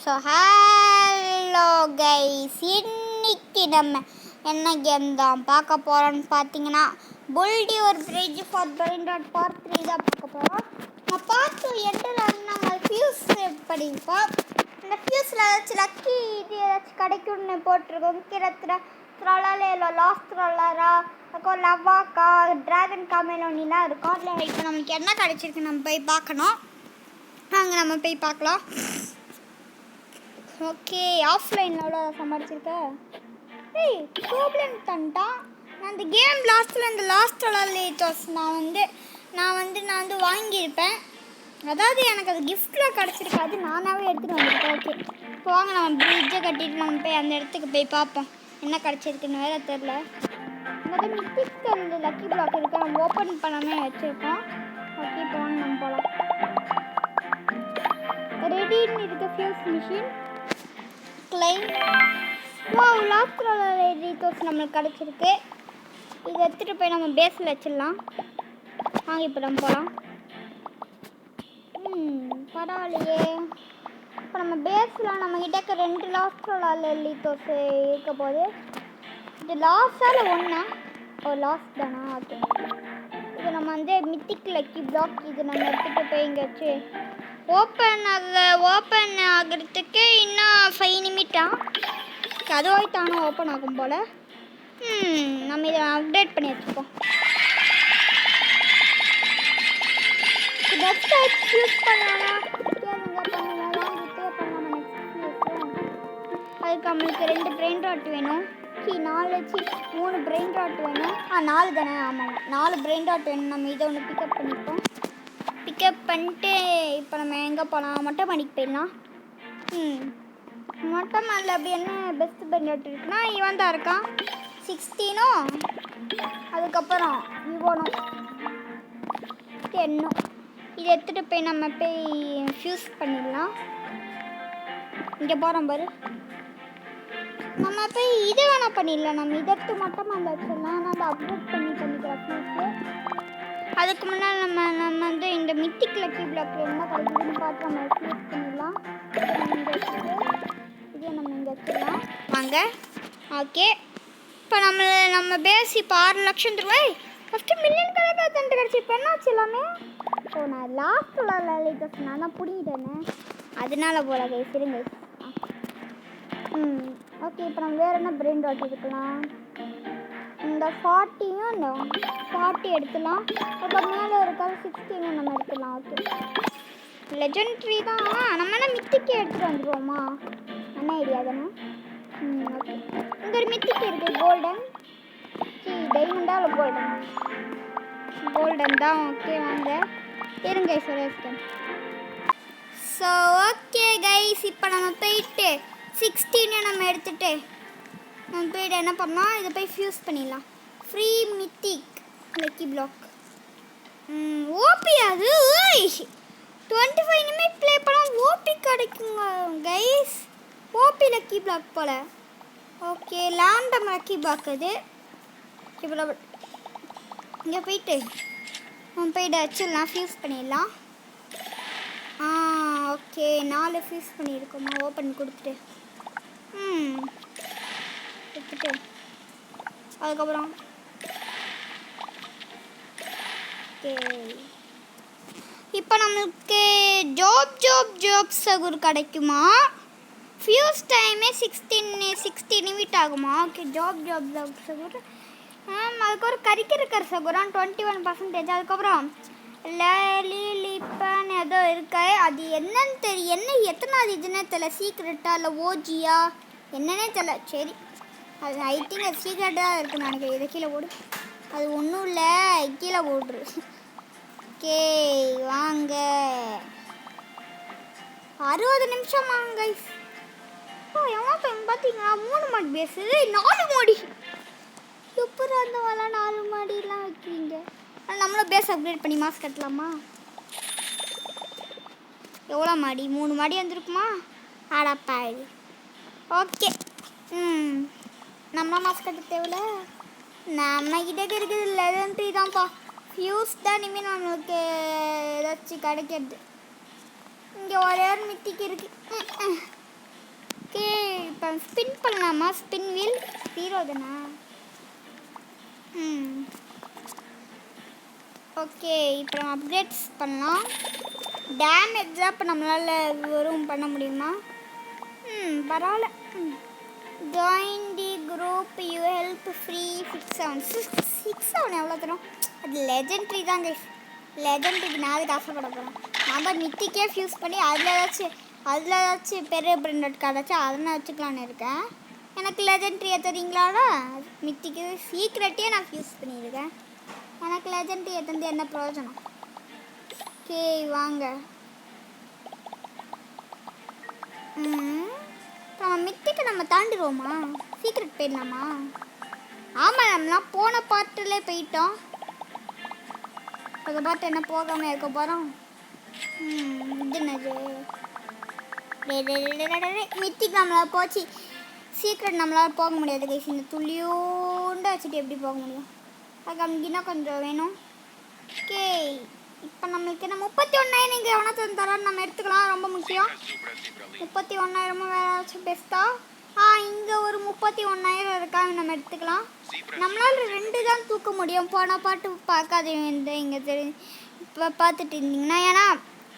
So hello guys, இன்னைக்கு நம்ம என்ன கேம் தான் பார்க்க போகிறோம்னு பார்த்தீங்கன்னா புல்டியூர் bridge for brain dot part 3 தான் பார்க்க போகிறோம். நம்ம பார்ட் 2 எண்டில் நம்ம ஃபியூஸ் படிப்போம். இந்த ஃபியூஸில் ஏதாச்சும் லக்கி இது ஏதாச்சும் கிடைக்கும்னு போட்டிருக்கோம். கிரத்துல த்ராலாலே இல்லை லாஸ்ட் த்ராலரா அப்புறம் லவாக்கா ட்ராகன் காமெலோனிலாம் இருக்கும். அதில் இப்போ நம்மளுக்கு என்ன கிடைச்சிருக்கு நம்ம போய் பார்க்கணும். அங்கே நம்ம போய் பார்க்கலாம். ஓகே, ஆஃப்லைனில் எவ்வளோ சம்பாதிச்சிருக்கேன். ஏய் ப்ராப்ளம் தண்டான். நான் இந்த கேம் லாஸ்ட்டில் இந்த லாஸ்ட் லேட்டோஸ் நான் வந்து வாங்கியிருப்பேன். அதாவது எனக்கு அது கிஃப்டில் கிடச்சிருக்காது, நானாகவே எடுத்துகிட்டு வந்திருக்கேன். ஓகே, இப்போ வாங்க நம்ம பிரிட்ஜை கட்டிட்டு நம்ம போய் அந்த இடத்துக்கு போய் பார்ப்போம் என்ன கிடச்சிருக்குன்னு. வேறு தெரில. முதல் மித்திக் அந்த லக்கி பிளாக் இருக்குது, நம்ம ஓப்பன் பண்ணாமே வச்சுருக்கோம். ஓகே, இப்போ வாங்க நம்ம போகலாம். ரெடின்னு இருக்க fuse machine claim. Wow, last resource நம்மளுக்கு கிடச்சிருக்கு. இதை எடுத்துகிட்டு போய் நம்ம பேஸில் வச்சிடலாம். வாங்க இப்போ நம்ம போகலாம். பரவாயில்லையே. இப்போ நம்ம பேஸில் நம்மக்கிட்ட 2 லாஸ்ட் லீத்தோஸ் இருக்க போது. இது லாஸ்டால் ஒன்றா? ஓ, லாஸ்ட் தானா? ஓகே, இது நம்ம வந்து மித்திக் லக்கி பிளாக். இது நம்ம எடுத்துகிட்டு போய் இங்கே வச்சு ஓப்பன் ஆகிறதுக்கு இன்னும் 5 நிமிட்டா. அதுவாக தானே ஓப்பன் ஆகும் போல். நம்ம இதை அப்டேட் பண்ணி வச்சுப்போம். யூஸ் பண்ணலாம். அதுக்கு நம்மளுக்கு 2 பிரெயின் ராட் வேணும். 3 பிரெயின் ராட் வேணும். 4 தானே? ஆமாம், 4 பிரெயின் ராட் வேணும். நம்ம இதை ஒன்று பிக்கப் பண்ணிப்போம். பிக்கப் பண்ணிட்டு இப்போ நம்ம எங்கே போகலாம்? மொட்டை மாடிக்கு போயிடலாம். மொட்டை மாடியில் அப்படி என்ன பெஸ்ட் பிரெயின் ராட் இருக்குன்னா இவன் தான் இருக்கான். 16ம் அதுக்கப்புறம் இவனும் 10ம். இதை எடுத்துகிட்டு போய் நம்ம போய் ஃபியூஸ் பண்ணிடலாம். இங்கே போகிறோம் பாரு. நம்ம போய் இதை வேணால் பண்ணிடலாம். நம்ம இதை எடுத்து மொட்டை மாடியில் வச்சிடலாம். நான் அதை அப்டேட் பண்ணிக்கிறேன் ஃபியூஸு. அதுக்கு முன்னால் நம்ம வந்து இந்த மித்திக் லக்கி பிளாக்ல என்ன கிடைக்குதுன்னு பார்த்து நம்ம ஃபியூஸ் பண்ணிடலாம். இதே நம்ம இங்கே வச்சிடலாம். வாங்க. ஓகே, இப்போ நம்ம பேஸ் இப்போ 6 லட்சம் ரூபாய் ஃபஸ்ட்டு மில்லியன் கணக்காக தண்டு கிடச்சி. இப்போ என்னாச்சு எல்லாமே? ஓ, நான் லாஸ்ட்டில் நான் தான் பிடிக்கிட்டேனே, அதனால போல கைஸ். இருங்க. ஓகே, இப்போ நம்ம வேறு என்ன பிரெயின் ராட் எடுக்கலாம்? இந்த 40யும் இந்த 40 எடுத்துலாம். அப்புறம் மேலே இருக்க 16யும் நம்ம எடுத்துலாம். ஓகே, லெஜெண்ட்ரி தான். நம்ம என்ன மித்திக்கே எடுத்துகிட்டு வந்துடுவோமா? என்ன ஐடியா தானே? ஓகே, இங்கே ஒரு மித்திக்கு இருக்குது. கோல்டன் டைமண்டா இல்லை கோல்டன் தான். ஓகே, வாங்க இருங்க சார். ஸோ ஓகே கைஸ், இப்போ நம்ம போயிட்டு 16 நம்ம எடுத்துகிட்டு நம்ம போய்ட்டு என்ன பண்ணலாம்? இதை போய் ஃபியூஸ் பண்ணிடலாம். Free mythic lucky block. OP அது 25 நிமிட் ப்ளே பண்ணால் ஓபி கிடைக்குங்க கைஸ். ஓபி லக்கி பிளாக் போல். ஓகே, லேண்டம் லக்கி பிளாக் அது. இப்போ இங்கே போயிட்டு நம்ம போய்ட்டு வச்சிடலாம். ஃபியூஸ் பண்ணிடலாம். Okay, 4 fuse பண்ணியிருக்கோமா? ஓப்பன் கொடுத்துட்டு அதுக்கப்புறம் ஓகே, இப்போ நம்மளுக்கு ஜாப் சகுர் கிடைக்குமா? ஃபியூஸ் டைமே 60 நிமிட் ஆகுமா? ஓகே, ஜாப் சகுர். அதுக்கு ஒரு கரிக்கர் சகுரான் 21%. அதுக்கப்புறம் லிப்பன் ஏதோ இருக்கா, அது என்னன்னு தெரியும். எத்தனாவது இதுன்னே தெரியல. சீக்ரெட்டா இல்லை ஓஜியா என்னன்னே தெரியல. சரி, அது ஐ திங்க் அது சீக்ரெட்டாக இருக்குன்னு நினைக்கிறேன். இதை கீழே போடு. அது ஒன்றும் இல்லை, கீழே போடுரு. ஓகே, வாங்க. 60 நிமிஷம் வாங்க கைஸ். எவ்வளோ டைம் பார்த்தீங்களா? 3 மாடி பேசு, 4 மாடி. எப்போ அந்த வேலை 4 மாடிலாம் வைக்கிறீங்க? நம்மளும் பேஸ் அப்கிரேட் பண்ணி மாஸ் கட்டலாமா? எவ்வளோ மாடி? 3 மாடி வந்துருக்குமா? ஆடாப்பாடு. ஓகே, நம்ம மாஸ் கட்ட தேவையில்ல. நம்மக்கிட்ட இருக்குது லெஜெண்ட்ரி தான்ப்பா. ஃபியூஸ் தான் இனிமேல் நம்மளுக்கு ஏதாச்சும் கிடைக்கிறது. இங்கே ஒரே ஒரு மித்திக்கு இருக்குது. ஓகே இப்போ ஸ்பின் பண்ணலாமா? ஸ்பின் வீல் 0 தானா? ஓகே இப்போ நம்ம அப்கிரேட்ஸ் பண்ணலாம். டேமேஜாக இப்போ நம்மளால் வெறும் பண்ண முடியுமா? பரவாயில்ல. Join the group you help free 6 7 எவ்வளோ தரும்? அது லெஜெண்ட்ரி தான் கைஸ். லெஜெண்ட்ரிக்கு நான் அதுக்கு ஆசைப்பட போகிறேன். நம்ம மித்திக்கே ஃபியூஸ் பண்ணி அதில் ஏதாச்சும் பெரிய பிராண்டட் கார்டாச்சும் அதனால் வச்சுக்கலான்னு இருக்கேன். எனக்கு லெஜெண்ட்ரியை தரீங்களாடா? மித்திக்கு சீக்ரெட்டே நான் ஃபியூஸ் பண்ணியிருக்கேன். எனக்கு லெஜெண்ட்ரியை தந்து என்ன பிரயோஜனம்? ஓகே வாங்க. நம்ம மித்திக்கு நம்ம தாண்டிடுவோமா? சீக்ரெட் போயிடலாமா? ஆமாம், நம்மளாம் போன பார்ட்டிலே போயிட்டோம். அதை பார்த்து என்ன போகாமல் இருக்க போகிறோம்? இது என்னது? மித்திக்கு நம்மளால் போச்சு. சீக்ரெட் நம்மளால் போக முடியாது கைஸ். இந்த துளியோண்டு வச்சுட்டு எப்படி போக முடியும்? அது நமக்கு கொஞ்சம் வேணும். ஓகே இப்போ நம்மளுக்கு என்ன 31,000 இங்கே எவனா தரான்னு நம்ம எடுத்துக்கலாம். ரொம்ப முக்கியம். 31,000 வேறு ஏதாச்சும் பெஸ்ட்டா? இங்கே ஒரு 31,000 இருக்காங்க, நம்ம எடுத்துக்கலாம். நம்மளால் 2 தான் தூக்க முடியும். போன பாட்டு பார்க்காதீங்க. இங்கே இப்போ பார்த்துட்டு இருந்தீங்கன்னா, ஏன்னா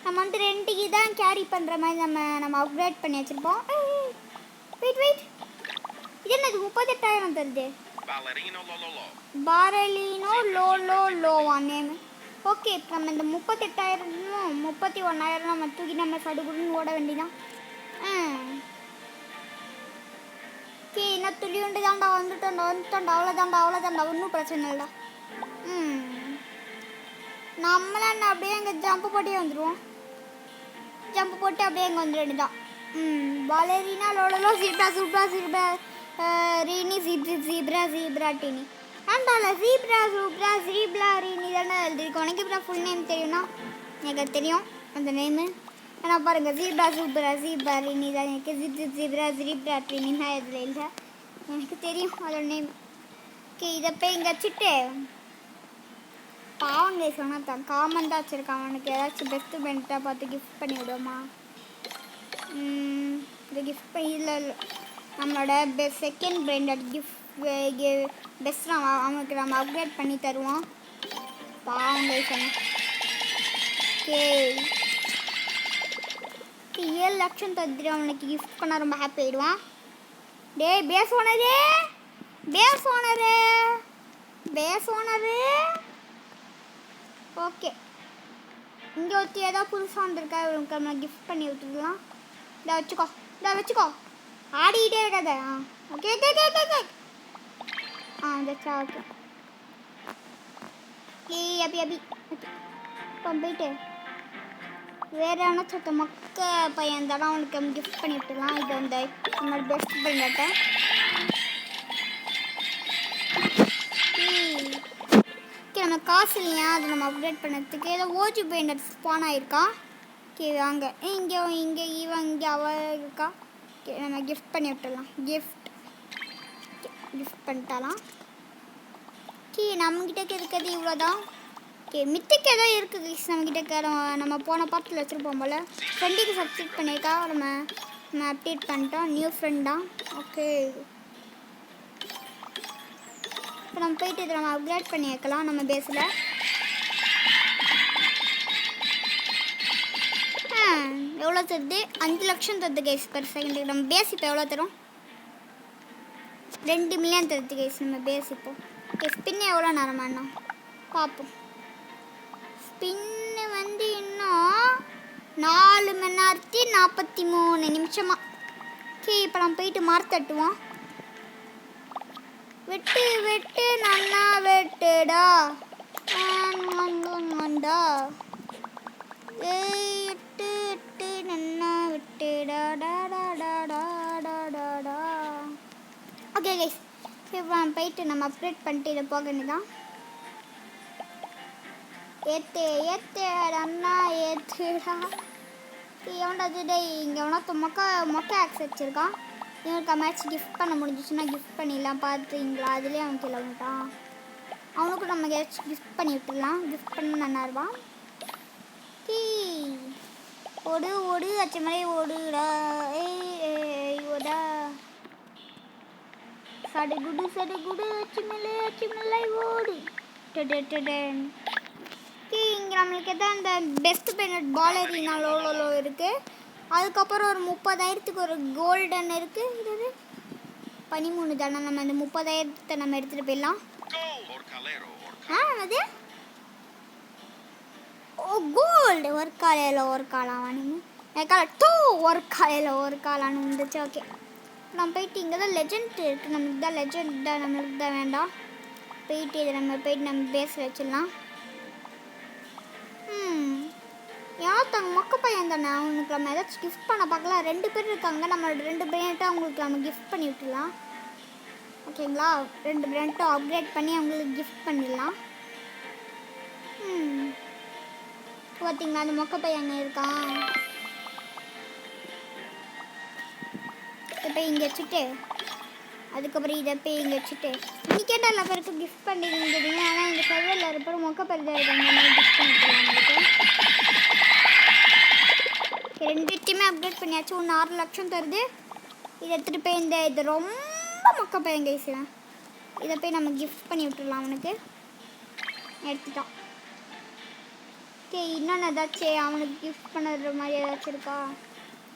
நம்ம வந்து 2 தான் கேரி பண்ணுற மாதிரி நம்ம அப்கிரேட் பண்ணி வச்சுருப்போம். வெயிட் இது என்னது 38,000 தருது? பாரலினோ லோவா நேம். ஓகே இப்போ நம்ம இந்த 38,000 31,000 நம்ம தூக்கி நம்ம சடுகுடுன்னு ஓட வேண்டியதான். ஓகே இன்னும் துளியுண்டு தாண்டா வந்துட்டோண்டா அவ்வளோதாண்டா ஒன்றும் பிரச்சனை இல்லைடா. நம்மளாம் என்ன அப்படியே இங்கே ஜம்ப் போட்டே வந்துடுவோம். ஜம்ப் போட்டு அப்படியே இங்கே வந்துட வேண்டியதான். பாலரினா லோலோ சூப்ரா ரீனி ஜீப்ரா டீனி ஆண்டால ஜீப்ரா ரீனி தானே எழுதிருக்கு. உனக்கு இப்போ ஃபுல் நேம் தெரியும்னா? எனக்கு தெரியும் அந்த நேமு. ஏன்னா பாருங்கள் ஜீப்ரா ரீனி தான். எனக்கு ஜீப்ரா டீனின்னா எதில் இல்லை, எனக்கு தெரியும் அதோட நேம். ஓகே இதை போய் இங்கே வச்சுட்டு பாவங்க சொன்னால் தான் காமன் தான் வச்சுருக்கான். அவனுக்கு ஏதாச்சும் பெஸ்ட்டு பெனிட்டாக பார்த்து கிஃப்ட் பண்ணி விடுவோமா? இந்த கிஃப்ட் பண்ணி இல்லை நம்மளோட செகண்ட் பிராண்டட் கிஃப்ட் பெஸ்ட் அவனுக்கு நம்ம அப்கிரேட் பண்ணி தருவோம். பாவங்க சொன்ன. ஓகே 7 லட்சம் தந்துட்டு அவனுக்கு கிஃப்ட் பண்ண ரொம்ப ஹாப்பி ஆகிடுவான். டேய் பேஸ் ஓனரு. ஓகே இங்கே ஒருத்தி ஏதோ புதுசாக வந்திருக்கா, இவனுக்கு நம்ம கிஃப்ட் பண்ணி விட்டுருக்கலாம். இதை வச்சுக்கோ ஆடிக்கிட்டே இருக்காத. Okay that's okay. அபி இப்போ போயிட்டு வேறு ஏன்னாச்சும் மொக்க பையன் தடம் அவனுக்கு நம்ம கிஃப்ட் பண்ணி விட்டுலாம். இது வந்து நம்மளோட பெஸ்ட் பையன்கிட்ட. ஓகே நம்ம காசு இல்லையா அதை நம்ம அப்டேட் பண்ணுறதுக்கு ஏதோ ஓஜி பெயிண்டர் ஸ்பான் ஆகிருக்கா. ஓகே வாங்க இங்கே இவன் இங்கே அவ இருக்கா. ஓகே நம்ம கிஃப்ட் பண்ணி விட்டுடலாம். கிஃப்ட் பண்ணிட்டாலாம். ஓகே நம்மக்கிட்ட இருக்கிறது இவ்வளோதான். ஓகே மித்திக்கு ஏதோ இருக்குது நம்மக்கிட்ட. நம்ம போன பாட்டில் வச்சுருப்போம் போல். ஃப்ரெண்டுக்கு சப்ஸ்கிரைப் பண்ணியிருக்கா. நம்ம அப்டேட் பண்ணிட்டோம். நியூ ஃப்ரெண்டாக. ஓகே இப்போ நம்ம போயிட்டு இதை நம்ம அப்கிரேட் பண்ணி வைக்கலாம் நம்ம பேஸில். எவ்வளோ தருது? 5 லட்சம் தருது கைஸ் பெர் செகண்டுக்கு. நம்ம பேஸ் இப்போ எவ்வளோ தரும்? 2 மில்லியன் தருது கைஸ் நம்ம பேஸ் இப்போ. ஓகே ஸ்பின்னு எவ்வளோ நேரமாண்ணா பார்ப்போம். ஸ்பின்னு வந்து இன்னும் 4 மணி நேரத்தி 43 நிமிஷமா. ஓகே இப்போ நம்ம போயிட்டு தட்டுவோம். வெட்டு நன்னா வெட்டுடா எட்டு நன்னா வெட்டுடா. ஓகே கைஸ் இப்போ போயிட்டு நம்ம அப்டேட் பண்ணிட்டு இதை போக வேண்டியதான். ஏத்து அண்ணா ஏத்துடா. எவன்டா டே இங்கே எவனா மொக்க ஆக்ஸ் வச்சுருக்கான். இவனுக்கு மேட்ச் கிஃப்ட் பண்ண முடிஞ்சிச்சுன்னா கிஃப்ட் பண்ணிடலாம். பார்த்தீங்களா அதுலேயே அவன் கீழே வந்துட்டான். அவனுக்கும் நம்ம ஏதாச்சும் கிஃப்ட் பண்ணி விட்டுடலாம். கிஃப்ட் பண்ண நல்லாருவான். ஓடு அச்ச மாதிரி ஓடுடா. ஓடா சடுகுடு அச்சுமில்லை ஓடு. டடடடன். இங்கே நம்மளுக்கு எதாவது அந்த பெஸ்ட் பெயிண்டட் பாலரினா லோலோ இருக்குது. அதுக்கப்புறம் ஒரு 30,000க்கு ஒரு கோல்டன் இருக்குது. இது 13 தானே. நம்ம அந்த 30,000 நம்ம எடுத்துகிட்டு போயிடலாம். அது ஓ கோல்டு ஒரு காலாவானுங்க ஒரு காலான்னு வந்துச்சு. ஓகே நம்ம போயிட்டு இங்கே தான் லெஜெண்ட் இருக்குது. நம்மளுக்கு தான் லெஜெண்ட் தான், நம்மளுக்கு தான் வேண்டாம். போயிட்டு இதை நம்ம பேஸில் வச்சிடலாம். யார்த்தாங்க மொக்க பையன் தானே. அவனுக்கு நம்ம ஏதாச்சும் கிஃப்ட் பண்ண பார்க்கலாம். 2 பேர் இருக்காங்க. நம்ம 2 பிராண்ட்டும் அவங்களுக்கு நம்ம கிஃப்ட் பண்ணி விட்டுடலாம். ஓகேங்களா? 2 பிராண்ட்டும் அப்கிரேட் பண்ணி அவங்களுக்கு கிஃப்ட் பண்ணிடலாம். பார்த்தீங்களா அந்த மொக்க பையன் அங்கே இருக்கான். இதை போய் இங்கே வச்சுட்டு அதுக்கப்புறம் இதை போய் இங்கே வச்சுட்டு இன்னைக்கு கேட்டால் எல்லா பேருக்கும் கிஃப்ட் பண்ணிருந்தீங்க. ஆனால் இந்த சர்வரில் இருப்போம் மொக்க பரிதாக இருக்காங்க. கிஃப்ட் பண்ணிக்கலாம் உங்களுக்கு. 2 டீமே அப்டேட் பண்ணியாச்சு. 6 லட்சம் தருது. இதை எடுத்துகிட்டு போய் இது ரொம்ப மொக்க பையன் கைஸ்லாம். இதை போய் நம்ம கிஃப்ட் பண்ணி விட்டுடலாம். அவனுக்கு எடுத்துட்டான். ஓகே இன்னொன்று ஏதாச்சும் அவனுக்கு கிஃப்ட் பண்ணுற மாதிரி ஏதாச்சும் இருக்கா?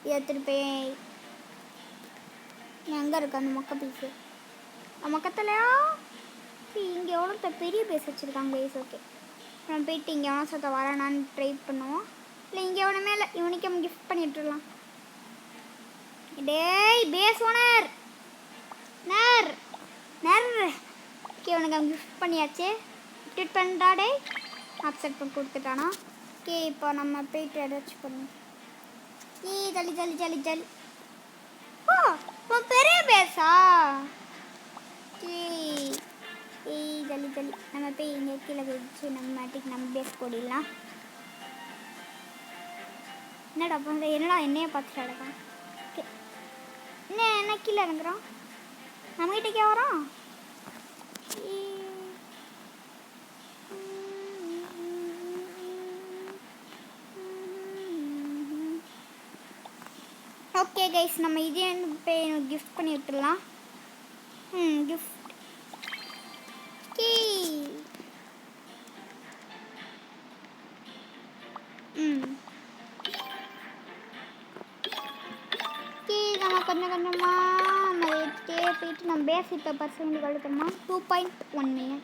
இதை எடுத்துகிட்டு போய் எங்கே இருக்கா அந்த மொக்க பீஸு? மொக்கத்துலையா இங்கே எவ்வளோ பெரிய பேஸ் வச்சுருக்காங்க கைஸ். ஓகே நம்ம போயிட்டு இங்கே எவ்வளோ சத்த வரானான்னு ட்ரை பண்ணுவோம். இல்லை இங்கே எவனுமே இல்லை. இவனுக்கு அவன் கிஃப்ட் பண்ணி விட்டுடலாம். டேய் பேஸ் ஓனர் நேர் ஓகே இவனுக்கு அவன் கிஃப்ட் பண்ணியாச்சு. ட்வீட் பண்ணுறா. டே அப்செட் பண்ணி கொடுத்துட்டானா. ஓகே இப்போ நம்ம போயிட்டு ஏதாச்சும் பண்ணுவோம். ஜலி ஓ பெரிய பேஸா? ஜலி நம்ம போய் இங்கே கீழே வச்சு நம்ம பேஸ் போடலாம். என்னடா பண்ணுற? என்னடா என்னையே பார்த்துட்டு அடக்கான். ஓகே என்ன கீழே இறங்குறான்? நம்மகிட்டக்கே வரான். ஓகே கைஸ் நம்ம இதே போய் கிஃப்ட் பண்ணி விட்டுடலாம். கிஃப்ட் நம்ம கொஞ்சம் கொஞ்சமாக நம்ம எடுத்துகிட்டே போயிட்டு நம்ம பேஸ் இப்போ பர்சன்ட் கழுத்தோமா 2.1 மில்லியன்.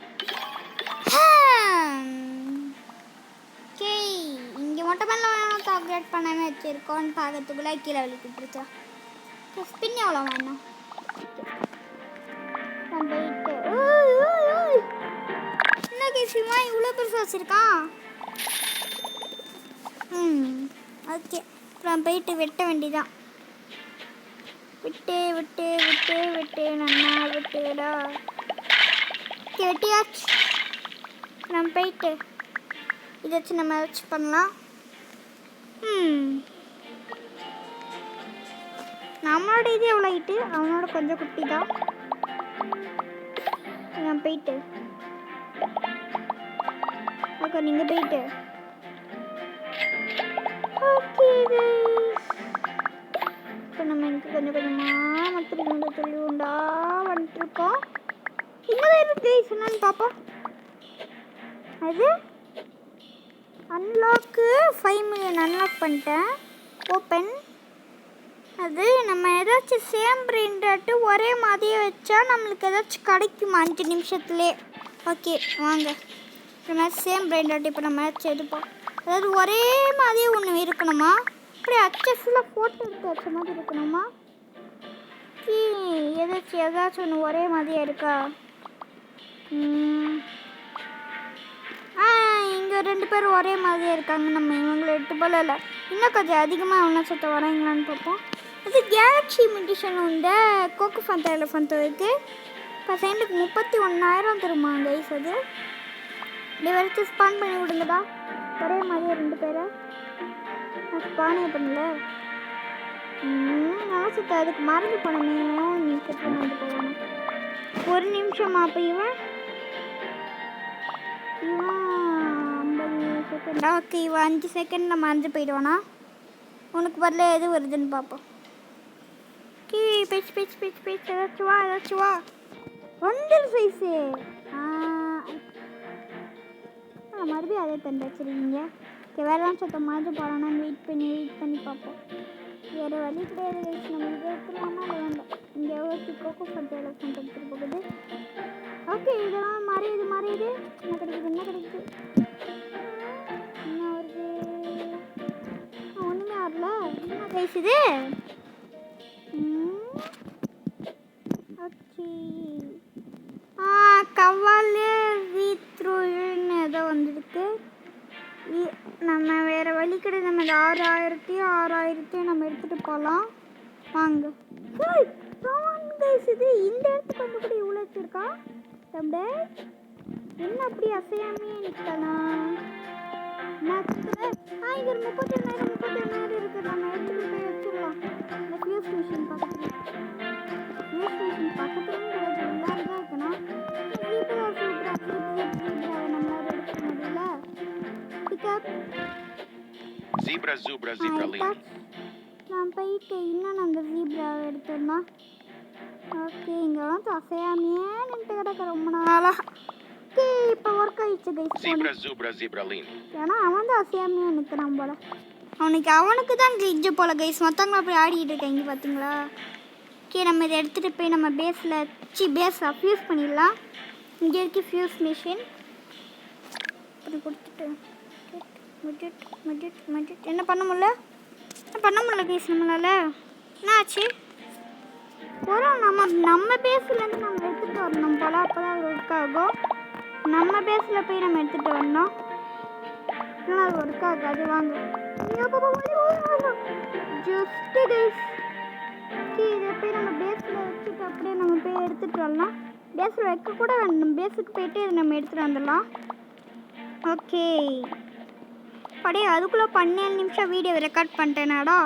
ஓகே இங்கே மட்டும் வேணும் அப்கிரேட் பண்ணாமல் வச்சுருக்கோன்னு பார்க்கறதுக்குள்ளே கீழே வலிக்கிட்டுருச்சா. ஸ்பின் எவ்வளோ வேணும்? நம்ம போயிட்டு என்ன கேசிமா இவ்வளோ பெருசாக வச்சுருக்கான். ஓகே அப்புறம் போயிட்டு வெட்ட வேண்டிதான். விட்டு நன்னா விட்டுடா. வெட்டியாச்சு. நம்ம போயிட்டு இதை வச்சு நம்ம வச்சு பண்ணலாம். நம்மளோட இது எவ்வளோ ஆகிட்டு அவனோட கொஞ்சம் குட்டி தான். நான் போயிட்டு ஓகே நீங்கள் போயிட்டு ஓகே இப்போ நம்ம எனக்கு கொஞ்சம் கொஞ்சமாக மட்டும் சொல்லி உண்டா வந்துட்டுருக்கோம். இன்னும் இருக்கு என்னன்னு பார்ப்போம். அது அன்லாக்கு 5 மில்லியன் அன்லாக் பண்ணிட்டேன். ஓப்பன். அது நம்ம ஏதாச்சும் சேம் பிராண்டாட்டு ஒரே மாதிரியே வச்சா நம்மளுக்கு ஏதாச்சும் கிடைக்குமா 5 நிமிஷத்துலேயே. ஓகே வாங்க இந்த மாதிரி சேம் பிராண்டாட்டு இப்போ நம்ம ஏதாச்சும் எடுப்போம். அதாவது ஒரே மாதிரியே ஒன்று இருக்கணுமா? அப்படியே ஃபுல்லாக ஃபோட்டோ எடுத்து வச்ச மாதிரி இருக்கணுமா? ஏதாச்சும் ஒன்று ஒரே மாதிரியே இருக்கா? இங்கே 2 பேர் ஒரே மாதிரியே இருக்காங்க. நம்ம இவங்களை எடுத்து போல இல்லை இன்னும் கொஞ்சம் அதிகமாக எவ்வளோ சத்த வராங்களான்னு பார்ப்போம். அது கேலக்ஸி மிட்டிஷன் உண்டு கோக்கு ஃபந்தா எலஃபண்ட் இருக்குது. இப்போ செகண்டுக்கு 31,000 தருமா கைஸ். அது இப்படி வரைச்சி ஸ்பான் பண்ணி விடுங்கடா. ஒரே மாதிரியே 2 பேரை நான் ஸ்பானே பண்ணல. நல்லா சுத்த அதுக்கு மறந்து போனமே. நீ செட்டு வந்து போகணும். 1 நிமிஷமா? அப்போ இவன் 50 செகண்டா? ஓகே இவன் 5 செகண்டில் மறந்து போயிடுவானா? உனக்கு வரல எது வருதுன்னு பார்ப்போம். ஓகே பேச்சு ஏதாச்சும் வா. ஒண்டல் சைஸு மறுபடியும் அதே தந்து வச்சுருக்கீங்க. வேறு சத்தம் மாதிரி போகலான்னு வெயிட் பண்ணி பார்ப்போம். வேறு வழி கிடையாது கைஸ். நம்ம இதை எடுத்துடலாமா இல்லை வேண்டாம்? இங்கே எவ்வளோ கோகோ ஃபட் எலஃபண்ட் எடுத்துகிட்டு போகுது. ஓகே இதெல்லாம் மறையுது என்ன கிடைக்குது என்ன வருது? ஒன்றுமே வரல. என்ன கைஸ் இது? ஓகே கவாலே வீத்ரூன்னு ஏதோ வந்துருக்கு. நம்ம வேறு வழி கிடையாது. நம்ம 6000 நம்ம எடுத்துகிட்டு போகலாம். வாங்க கைஸ். இது இந்த இடத்துக்கு வந்து கூட இவ்வளோ வச்சுருக்கா தம்பி. என்ன அப்படி அசையாமே நிற்கலாம்? இங்கே ஒரு 31,000 இருக்குது. நம்ம எடுத்துகிட்டு போய் வச்சிடலாம். இந்த ஃபியூஸ் மிஷின் பக்கத்தில் எல்லாரும் தான் இருக்கணும். நம்மளால எடுக்க முடியல. நான் போயிட்டு இன்னும் அந்த ஜீப்ராவை எடுத்துடலாம். ஓகே இங்கே வந்து அசையாமையே நின்று கிடக்க ரொம்ப நாளா. ஓகே இப்போ ஒர்க் ஆயிடுச்சு கைஸ். ஏன்னா அவன் தான் அசையாமையே நிற்கிறான் போல. அவனுக்கு தான் கிளிச்சு போல கைஸ். மற்றவங்க அப்படி ஆடிக்கிட்டு இருக்காங்க பார்த்தீங்களா? ஓகே நம்ம இதை எடுத்துகிட்டு போய் நம்ம பேஸை ஃபியூஸ் பண்ணிடலாம். இங்கே இருக்கு ஃபியூஸ் மிஷின். அப்படி கொடுத்துட்டு என்ன பண்ண முடியல கைஸ் நம்மளால். என்ன ஆச்சு? நம்ம பேஸ்லேருந்து நம்ம எடுத்துகிட்டு வரணும் போல். அப்போ தான் அது ஒர்க் ஆகும். நம்ம பேஸில் போய் நம்ம எடுத்துகிட்டு வரணும். இல்லைனா அது ஒர்க் ஆகாது. வாங்க ஜஸ்ட்டு கைஸ். இதை போய் நம்ம பேஸில் வச்சுட்டு அப்படியே நம்ம போய் எடுத்துகிட்டு வரலாம். பேஸில் வைக்க கூட வேணும். பேஸுக்கு போயிட்டு இதை நம்ம எடுத்துகிட்டு வந்துடலாம். ஓகே அப்படியே அதுக்குள்ளே 17 நிமிஷம் வீடியோ ரெக்கார்ட் பண்ணிட்டேனாடா.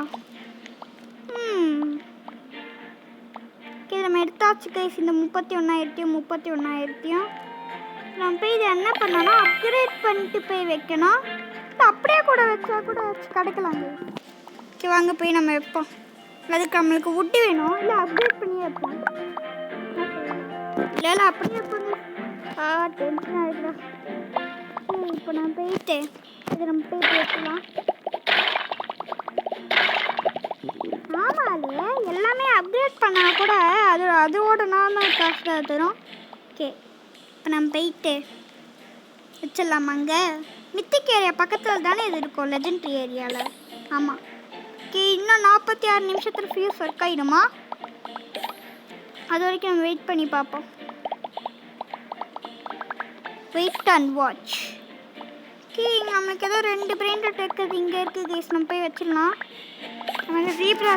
ஓகே நம்ம எடுத்தாச்சு கைஸ். இந்த 31,000 நம்ம போய் இதை என்ன பண்ணோன்னா அப்கிரேட் பண்ணிட்டு போய் வைக்கணும். அப்படியே கூட வச்சா கூட கிடைக்கலாங்க. ஓகே வாங்க போய் நம்ம வைப்போம். அதுக்கு நம்மளுக்கு வுட்டு வேணும். இல்லை அப்கிரேட் பண்ணி வைப்போம். இல்லை அப்படியே வைப்போங்க. டென்ஷனாக இருக்குதா. இப்போ நான் போயிட்டு இதை நம்ம போயிட்டு வைக்கலாம். ஆமாம் எல்லாமே அப்கிரேட் பண்ணால் கூட அதோட நார்மல் காசு தான் தரும். ஓகே இப்போ நம்ம போயிட்டு வச்சிடலாமா? அங்கே மித்திக் ஏரியா பக்கத்தில் தானே இது இருக்கும், லெஜெண்ட்ரி ஏரியாவில். ஆமாம். ஓகே இன்னும் 46 நிமிஷத்தில் ஃபியூஸ் ஒர்க் ஆகிடுமா? அது வரைக்கும் நம்ம வெயிட் பண்ணி பார்ப்போம். Wait and watch. ஓகே நம்மளுக்கு ஏதோ 2 பிரெயின் ராட் இருக்குது. இங்கே இருக்குது கைஸ். நம்ம போய் வச்சிடலாம். நமக்கு ஜீப்ரா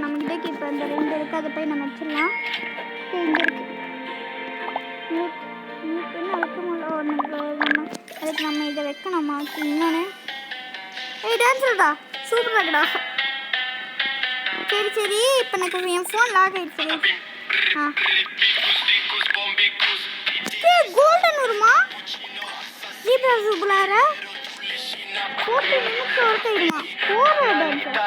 நம்மகிட்ட இப்போ இந்த 2 இருக்குது. அதை போய் நம்ம வச்சிடலாம். ஓகே இங்கே இருக்குது. என்ன வைக்க முடியல ஒன்று. அதுக்கு நம்ம இதை வைக்கணுமா? இன்னொன்று டான்ஸர்டா சூப்பராக இருக்குடா. சரி இப்போ எனக்கு என் ஃபோன் லாக் ஆகிடுச்சு. கோல்டன் வருமா? ஜீப்ரா சூப்பராக 40 நிமிஷம் ஒர்க் ஆகிடுமா? போகிற டான்ஸர்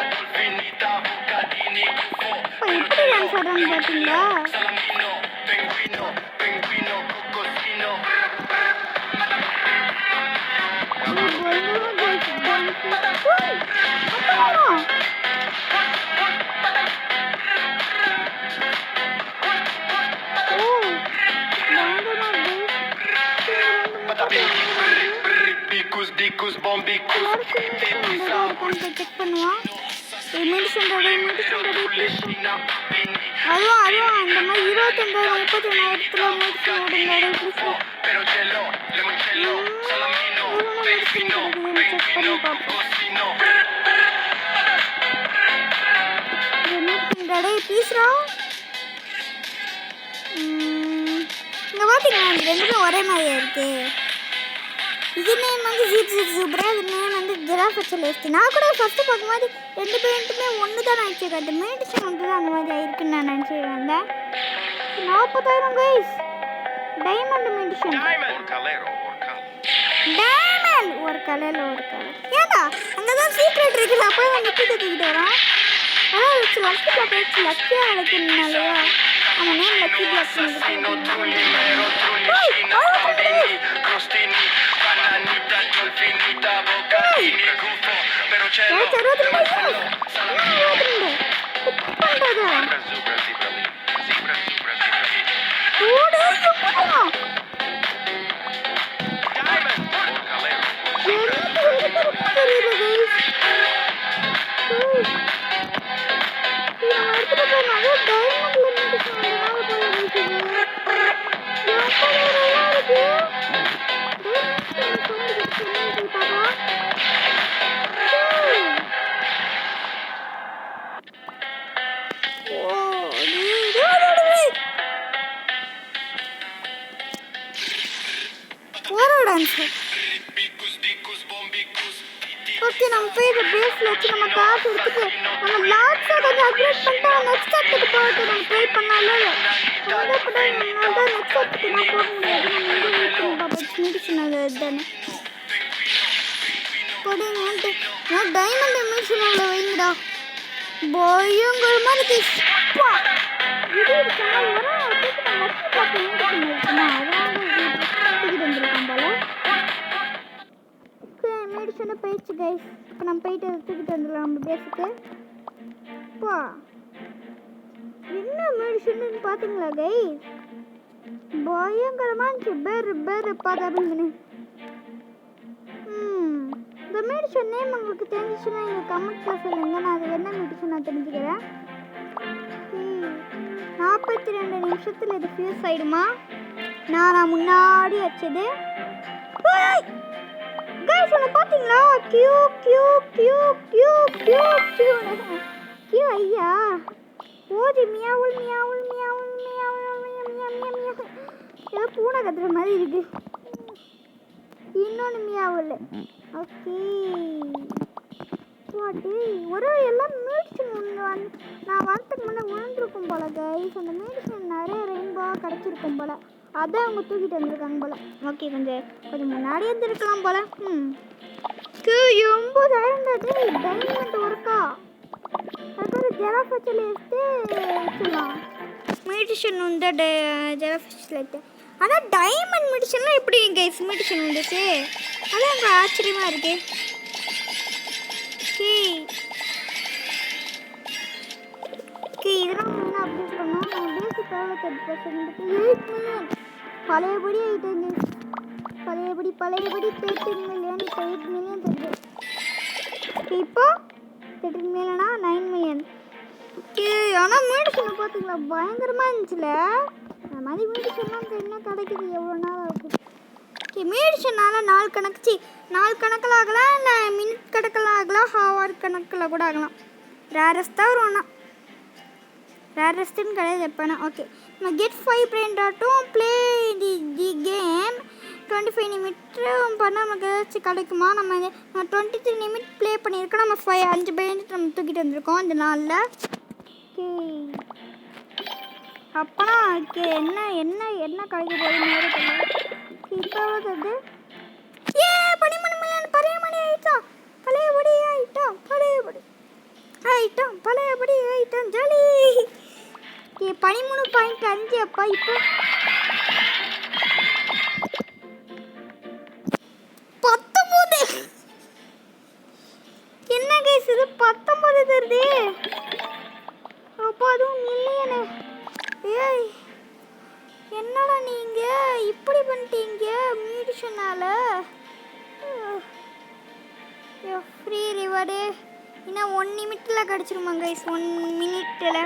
இப்போ எப்படி டான்ஸ் ஆடுறான்னு பார்த்தீங்களா? செக் பண்ணுவான். அதுவும் அந்த மாதிரி 29,000 இங்கே பார்த்தீங்கன்னா ரெண்டுமே ஒரே மாதிரியா இருக்கு. இது நேம் வந்து ஜீப்ரா, இது நேம் வந்து கிராஃபச்சலிஸ்ட். நான் கூட ஃபஸ்ட்டு பார்க்கும்போது 2 பெயிண்ட்டுமே ஒன்று தான் நினச்சிருக்கேன். அந்த மெடிசன் வந்து தான் அந்த மாதிரி ஆயிருக்குன்னு நான் நினச்சிட்டு வந்தேன். 40,000 கைஸ். Diamond medicine. டைமண்ட் ஒரு கலர். ஏண்டா அங்கே தான் சீக்ரெட் இருக்குது. அப்போ வந்து தூக்கிட்டு வரோம். அதான் வச்சு லக்கியாக வச்சு லக்கியாக வளர்க்கணும்னாலையா அவன் நேம் லக்கி பிளாக் ஓகே நம்ம போய் இந்த பேஸ்ல வச்சு நம்ம காசு எடுத்துட்டு நம்ம லாட்ஸை கொஞ்சம் அப்கிரேட் பண்ணிட்டு நெக்ஸ்ட் ஸ்டெப்புக்கு போயிட்டு நம்ம ட்ரை பண்ணாலே நெக்ஸ்ட் ஸ்டெப்புக்கு நான் போக முடியாது மெடிசன் அது தானே போடுங்கன்ட்டு நான் டைமண்ட் மெடிசன் அவ்வளோ வைங்கடா பயங்கரமாக இருக்கு இது சொன்னால் மெடிசனை போயிடுச்சு கைஸ் இப்போ நம்ம போயிட்டு தூக்கிட்டு வந்துடலாம் நம்ம பேஸுக்கு பா என்ன மெடிசன்னு பார்த்தீங்களா கைஸ் பயங்கரமாக இருந்துச்சு பேர் பார்த்தாருங்கன்னு இந்த மெடிசன் நேம் உங்களுக்கு தெரிஞ்சிச்சுன்னா எங்கள் கமெண்ட்ஸில் சொல்லுங்கள் நான் அது என்ன மெடிசன் நான் தெரிஞ்சுக்கிறேன் 42 நிமிஷத்தில் இது ஃபியூஸ் ஆகிடுமா நான் முன்னாடி வச்சது கைஸ் ஒன்று பார்த்தீங்களா Q Q Q Q Q Q Q ஐயா ஓடி மியாவுல் மியாவுல் மியாவுல் மியாவுல் மியா மியா மியா ஏதோ பூனை கத்துற மாதிரி இருக்கு இன்னொன்று மியாவுல் ஓகே வாட்டி ஒரு எல்லாம் மெடிசன் நான் வரத்துக்கு முன்னே விழுந்துருக்கும் போல கைஸ் அந்த மெடிசன் நிறைய ரெயின்பாக கிடச்சிருக்கும் போல அதான் அவங்க தூக்கிட்டு வந்திருக்காங்க போல ஓகே கொஞ்சம் முன்னாடி வந்துருக்கலாம் போல 9,000 டைமண்ட் ஒர்க்கா அதுக்கு ஜெராஃப் வச்சுல வச்சுலாம் மெடிசன் வந்து ஜெராஃப் வச்சுல ஆனால் டைமண்ட் மெடிசன்லாம் எப்படி கைஸ் மெடிசன் வந்துச்சு அதான் எனக்கு ஆச்சரியமாக இருக்கு ஓகே இதெல்லாம் முன்னே அப்டேட் பண்ணோம் நம்ம பேசிக் எவ்வளோ 30% 8 மில்லியன் பழையபடி ஆகிட்டேங்க பழையபடி 13 மில்லியன் இப்போ 8 மில்லியன் தருது இப்போ 13 மில்லியனா 9 மில்லியன் ஓகே ஆனால் மெடிசனை பார்த்தீங்களா பயங்கரமாக இருந்துச்சுல அந்த மாதிரி மெடிசன்லாம் என்ன கிடைக்குது எவ்வளோ நாள் ஆகுது ஓகே மெடிசனால் நாள் கணக்கில் ஆகலாம் இல்லை மினிட் கணக்கில் ஆகலாம் ஹவர் கணக்கில் கூட ஆகலாம் ரேரஸ்ட்டாக வரும் ஆனால் ரேரஸ்ட்டுன்னு கிடையாது எப்போனா ஓகே நம்ம கெட் 5 பிரெண்டாட்டும் ப்ளே தி கேம் 25 நிமிட்டும் பண்ணால் நமக்கு ஏதாச்சும் கிடைக்குமா நம்ம 23 நிமிட் ப்ளே பண்ணியிருக்கோம் நம்ம 5 பிரெண்ட் நம்ம தூக்கிட்டு வந்திருக்கோம் இந்த நாளில் ஓகே அப்போனா ஓகே என்ன கிடைக்க போகுது இப்போ எவ்வளோ ஏ 13 மில்லியன் பழையபடி ஆகிட்டோம் பழையபடி ஆகிட்டோம் ஜாலி ஓகே 13.5 அப்பா இப்போ 19 என்ன கைஸ் இது 19 தருது அப்போ அதுவும் மில்லியனு ஏய் என்னடா நீங்கள் இப்படி பண்ணிட்டீங்க மெடிசனால ஃப்ரீ ரிவார்டு இன்னும் 1 நிமிட்டில் கிடச்சிருமா கைஸ் 1 மினிட்டில்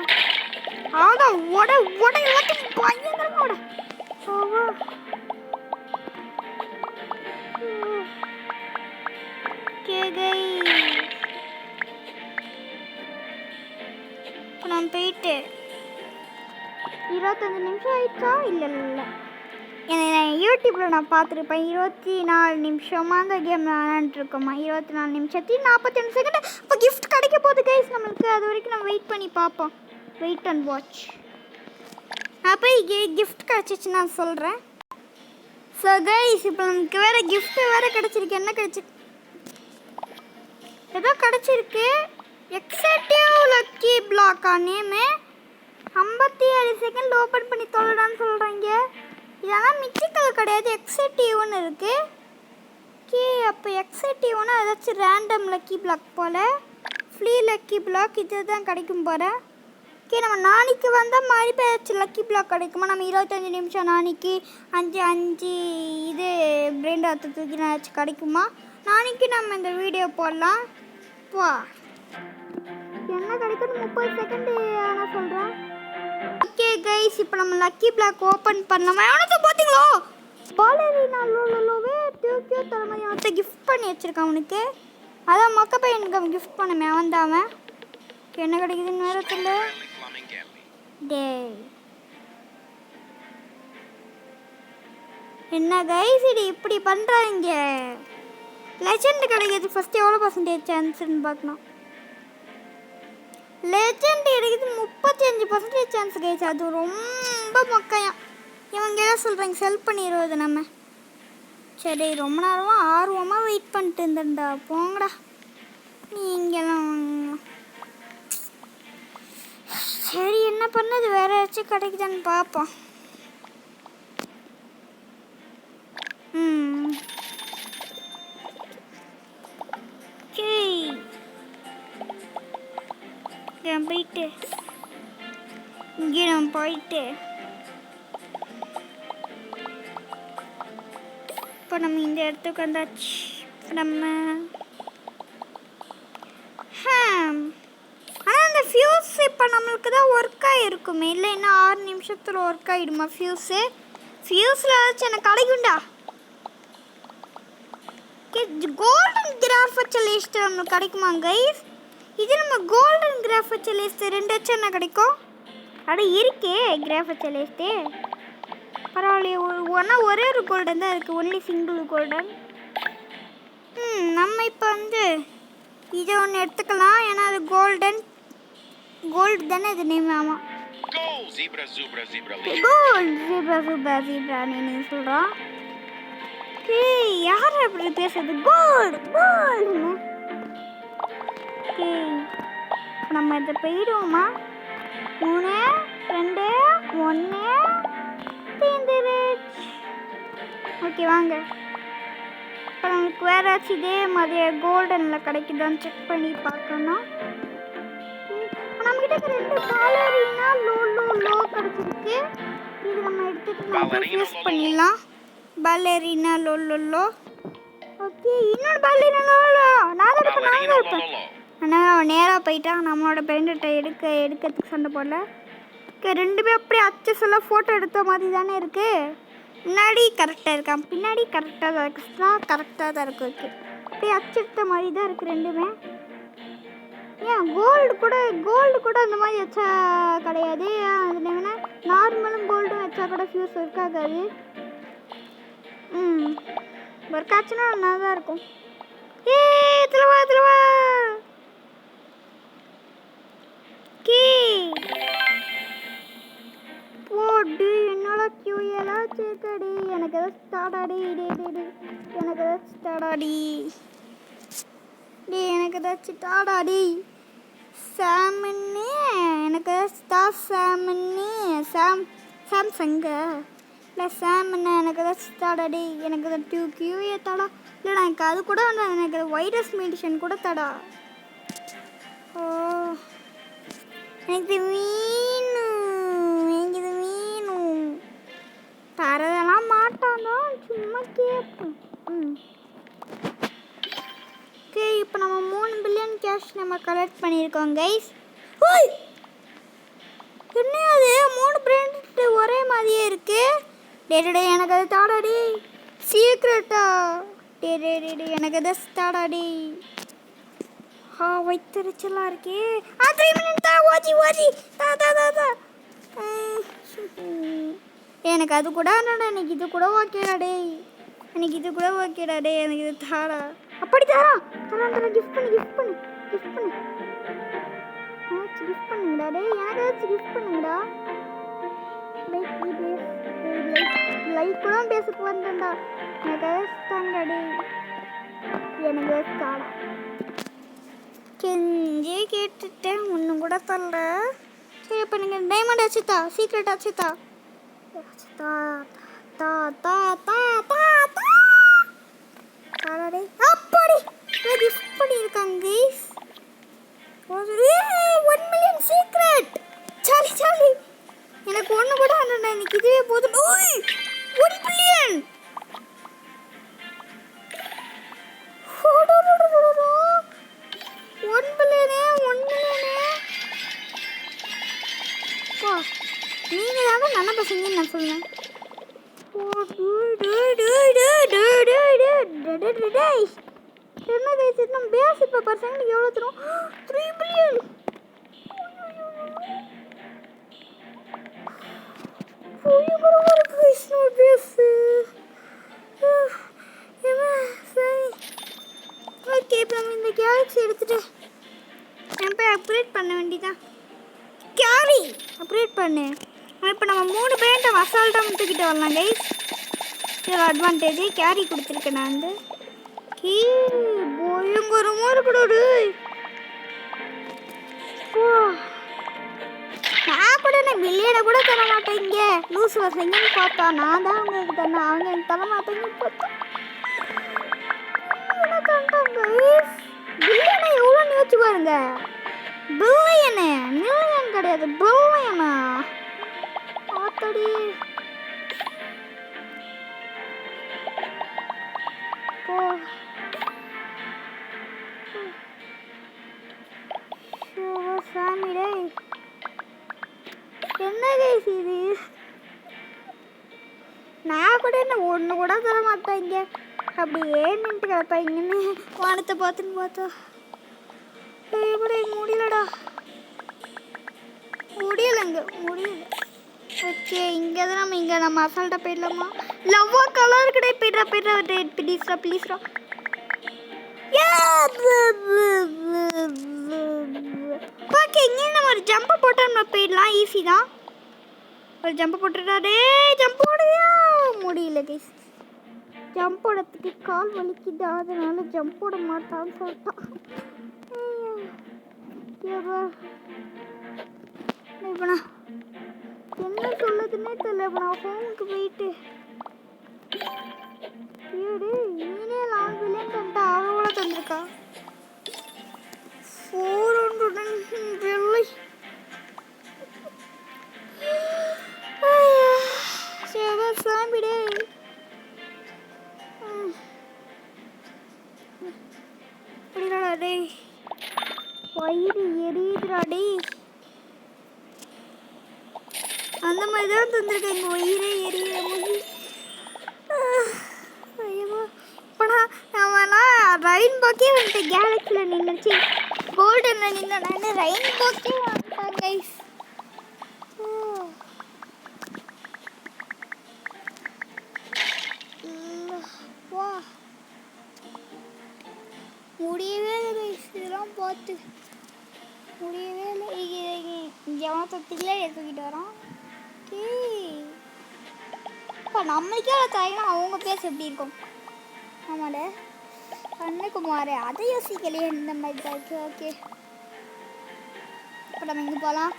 அதான் உட எல்லாத்தையும் பயங்கரமாக இப்போ நான் போயிட்டு 25 நிமிஷம் ஆயிடுச்சா இல்லை யூடியூப்பில் நான் பார்த்துருப்பேன் 24 நிமிஷமாக அந்த கேம் விளாண்டுருக்கோம்மா 24 நிமிஷத்தையும் 42 செகண்ட் இப்போ கிஃப்ட் கிடைக்க போகுது கைஸ் நம்மளுக்கு அது வரைக்கும் நம்ம வெயிட் பண்ணி பார்ப்போம் வெயிட் அண்ட் வாட்ச் அப்போ கிஃப்ட் கிடச்சிச்சு நான் சொல்கிறேன் ஸோ கைஸ் இப்போ நமக்கு வேறு கிஃப்ட்டு வேறு கிடச்சிருக்கு என்ன கிடச்சிருக்கு ஏதோ கிடச்சிருக்கு எக்ஸட்டிவ் லக்கி பிளாக்கா நேமு 57 செகண்ட் ஓப்பன் பண்ணி தொலைடான்னு சொல்கிறாங்க. இதெல்லாம் மித்திக்கல் கிடையாது, எக்ஸிட்டிவ்னு இருக்குது. ஓகே, அப்போ எக்ஸிட்டிவ்னா ஏதாச்சும் ரேண்டம் லக்கி பிளாக் போல். ஃப்ரீ லக்கி பிளாக் இது தான் கிடைக்கும் போகிறேன். ஓகே, நம்ம நாளைக்கு வந்தால் மாதிரி ஏதாச்சும் லக்கி பிளாக் கிடைக்குமா? நம்ம 25 நிமிஷம் நாளைக்கு 5 இது பிரெயின் ஆற்று தூக்கி ஏதாச்சும் கிடைக்குமா? நாளைக்கு நம்ம இந்த வீடியோ போடலாம். வா, என்ன கிடைக்குன்னு 30 செகண்டு நான் சொல்கிறேன். ஓகே கைஸ், இப்போ நம்ம லக்கி பிளாக் ஓப்பன் பண்ணலாமா? அவனுக்கு பார்த்தீங்களோ பாலரினா லோலோவே டியூக்கியோ தலைமை அவன்கிட்ட கிஃப்ட் பண்ணி வச்சுருக்கான் அவனுக்கு. அதான் மொக்க பையனுக்கு அவன் கிஃப்ட் பண்ணுமே, அவன் தான் அவன். என்ன கிடைக்குதுன்னு வேற சொல்லு. டே என்ன கைஸ் இது இப்படி பண்ணுறாங்க? லெஜெண்ட் கிடைக்கிறது ஃபஸ்ட்டு எவ்வளோ பர்சன்டேஜ் சான்ஸ்ன்னு பார்க்கணும். லெஜெண்ட் கிடைக்கிறது 35% சான்ஸ் கைஸ். அது ரொம்ப மொக்கையாம். இவங்க எல்லாம் சொல்கிறாங்க செல் பண்ணிடுவது நம்ம. சரி, ரொம்ப நேரமாக ஆர்வமாக வெயிட் பண்ணிட்டு இருந்தேன்டா. போங்கடா நீங்களாம். சரி, என்ன பண்ணது, வேற ஏதாச்சும் கிடைக்குதான்னு பார்ப்போம். போயிட்டு இங்கே நம்ம போயிட்டு இப்போ நம்ம இந்த இடத்துக்கு வந்தாச்சு. நம்ம ஆனால் அந்த ஃபியூஸ் இப்போ நம்மளுக்கு தான் ஒர்க் ஆகிருக்குமே, இல்லை இன்னும் 6 நிமிஷத்தில் ஒர்க் ஆகிடுமா ஃபியூஸு? ஃபியூஸில் ஏதாச்சும் எனக்கு கிடைக்கும்டா. கோல்டன் கிராஃபச்சலிஸ்ட் நம்மளுக்கு கிடைக்குமா கைஸ்? இது நம்ம கோல்டன் கிராஃபச்சலிஸ்ட் 2 வச்சு என்ன கிடைக்கும்? அட இருக்கே கிராஃபச்சலிஸ்ட்டு, பரவாயில்லையே. ஒரே ஒரு கோல்டன் தான் இருக்குது, ஒன்லி சிங்கிள் கோல்டன். நம்ம இப்போ வந்து இதை ஒன்று எடுத்துக்கலாம், ஏன்னா அது கோல்டு தானே இது நேம். ஆமாம், கோல்டு ஜீப்ரா நீ சொல்கிறான். யார் அப்படி பேசுறது? கோல்டு. நம்ம இதை போயிடுவோமா? 3 2 1 தீந்துருச்சு. ஓகே வாங்க, இப்போ நமக்கு வேறு ஏதாச்சும் இதே மாதிரி கோல்டனில் கிடைக்குதான்னு செக் பண்ணி பார்க்கணும். நம்மகிட்ட 2 பாலரினா லோ கிடச்சிருக்கு. இது நம்ம எடுத்துட்டு நம்ம யூஸ் பண்ணிடலாம். பாலரினா லோ. ஓகே, இன்னொரு பாலரினா லோ. நான் இருப்பேன். ஆனால் அவன் நேராக போயிட்டான். நம்மளோட பெயிண்ட்டை எடுக்கிறதுக்கு சண்டை போடல. ஓகே, 2 பேரும் அப்படியே அச்சஸெல்லாம் ஃபோட்டோ எடுத்த மாதிரி தானே இருக்குது. முன்னாடி கரெக்டாக இருக்கான், பின்னாடி கரெக்டாக தான் இருக்குது, கரெக்டாக தான் இருக்குது. ஓகே, அப்படியே அச்செடுத்த மாதிரி தான் இருக்குது 2மே. ஏன் கோல்டு கூட அந்த மாதிரி வச்சா கிடையாது. அது என்னன்னா நார்மலும் கோல்டும் வச்சா கூட ஃபியூஸ் ஒர்க் ஆகாது. ஒர்க் ஆச்சுன்னா நல்லா தான் இருக்கும். திருவா போடு என்னோட கியூயெல்லாம் சேர்க்கடி. எனக்கு ஏதாவது ஸ்டார்டாடி. எனக்கு ஏதாச்சும் டாடாடி சாமன்னு. எனக்கு ஸ்டார் சாமன்னு. சாம்சங்கா இல்லை சாமன்னு. எனக்கு ஏதாச்சும் டாடாடி. எனக்கு அதை கியூஏ தடா. இல்லைடா, எனக்கு அது கூட எனக்கு வைரஸ் மெடிஷன் கூட தடா. ஓ, எனக்கு இது வேணும். தரதெல்லாம் மாட்டானோ, சும்மா கேட்போம். ஓகே, இப்போ நம்ம 3 பில்லியன் கேஷ் நம்ம கலெக்ட் பண்ணியிருக்கோம் கைஸ். என்ன அது 3 பிராண்ட் ஒரே மாதிரியே இருக்கு. டே எனக்கு அது தாடாடி சீக்ரெட்டா. டே எனக்கு அது தாடாடி. வைத்தறிச்சலாக இருக்கே. 3 மினிட் தான். ஓஜி தா. எனக்கு அது கூட எனக்கு இது கூட ஓகேடா டே. எனக்கு இது தாடா. அப்படி தரா கிஃப்ட் பண்ணு. கிஃப்ட் பண்ணுங்கடா டே. எனக்கு ஏதாச்சும் கிஃப்ட் பண்ணுங்கடா. லைக் கூட பேசுக்கு வந்தேன்டா. எனக்கு ஏதாச்சும் தாங்கடா டே. எனக்கு தாடா. கெஞ்சி கேட்டுட்டேன், ஒன்றும் கூட தரல. சரி இப்போ நீங்கள் டைமண்ட் அச்சுத்தா சீக்ரெட் அச்சுத்தா அச்சுத்தா தா தா தா தா தா அப்படி கிஃப்ட் பண்ணியிருக்காங்க கைஸ் 1 மில்லியன் சீக்ரெட் சாலி சாலி எனக்கு ஒன்று கூட வேண்டாம் எனக்கு இதுவே போதும் 1 பில்லியன் 1 பில்லியனே 1 மில்லியனே வா நீங்கள் தான் நல்ல பசங்கன்னு நான் சொல்லுவேன் என்ன கைஸ் நம்ம பேஸ் இப்போ பர்சன்ட்டுக்கு எவ்வளோ தரும் 3 பில்லியன் பயங்கரமாக இருக்கு கைஸ் நம்ம பேஸ் சரி ஓகே இப்போ நம்ம இந்த கேலக்ஸி எடுத்துகிட்டு நம்ம போய் அப்கிரேட் பண்ண வேண்டியதான் கேரி அப்கிரேட் பண்ணு இப்போ நம்ம 3 பேண்ட்டை அசால்ட்டாக முட்டுக்கிட்டு வரலாம் கைஸ் இதில் அட்வான்டேஜ் கேரி கொடுத்துருக்கேன் நான் வந்து பயங்கரமாக இருக்கக்கூடாது நான் கூட என்ன மில்லியனை கூட தர மாட்டேங்க லூஸ் வசங்கன்னு பார்த்தா நான் தான் உங்களுக்கு தரேன் அவங்க எனக்கு தர மாட்டேங்கன்னு பார்த்தா பில்லியனை எவ்வளோன்னு யோசிச்சு பாருங்க பில்லியனு மில்லியன் கிடையாது பில்லியனா ஆத்தடி சாமிடே என்ன கைஸ் இது நான் கூட என்ன ஒன்று கூட தர மாட்டேங்க அப்படி ஏன்னுட்டு கிடப்பாங்கன்னு வானத்தை பார்த்துன்னு பார்த்தா கூட முடியலடா முடியலைங்க முடியல ஓகே இங்கே தான் நம்ம அசால்ட்டாக போயிடலாமா லவ்வா கலர் கிடையாது போய்ட்றா ப்ளீஸ்ரா ப்ளீஸ்ரா ஓகே இங்கே நம்ம ஒரு ஜம்பை போட்டால் நம்ம போயிடலாம் ஈஸி தான் ஒரு ஜம்பை போட்டுட்டா டே ஜம்ப் போடுறியா முடியல கைஸ் ஜம்ப் போடுறதுக்கு கால் வலிக்குது அதனால ஜம்ப் போட மாட்டான்னு சொல்லிட்டான் இப்போ நான் என்ன சொல்லுதுன்னே தெரியல இப்போ நான் ஹோமுக்கு போயிட்டு நீனே லாங் பில்லியன் தந்துட்டா அவ்வளோ தந்திருக்கா 400 வெள்ளை சாம்பிடே அப்படிடா டே வயிறு எரியுதுடா டே அந்த மாதிரி தான் தந்திருக்கேன் எங்கள் வயிறே எரியுற மாதிரி இப்போ நான் ரெயின்போக்கே வந்துட்டேன் கேலக்ஸியில் நின்றுச்சு கோல்டனில் நின்று நான் ரெயின்போக்கே வந்துட்டேன் கைஸ் வா முடியவே இல்லை கைஸ் இதெல்லாம் பார்த்து முடியவே இல்லை ஜனத்தொட்டிலே எடுத்துக்கிட்டு வரோம் இப்போ நம்மளுக்கே தாயினா அவங்க பேச எப்படி இருக்கும் ஆமாட கண்ணுக்குமாரே அதை யோசிக்கலையே இந்த மாதிரி தான் இருக்கு ஓகே இப்போ நம்ம இங்கே போகலாம்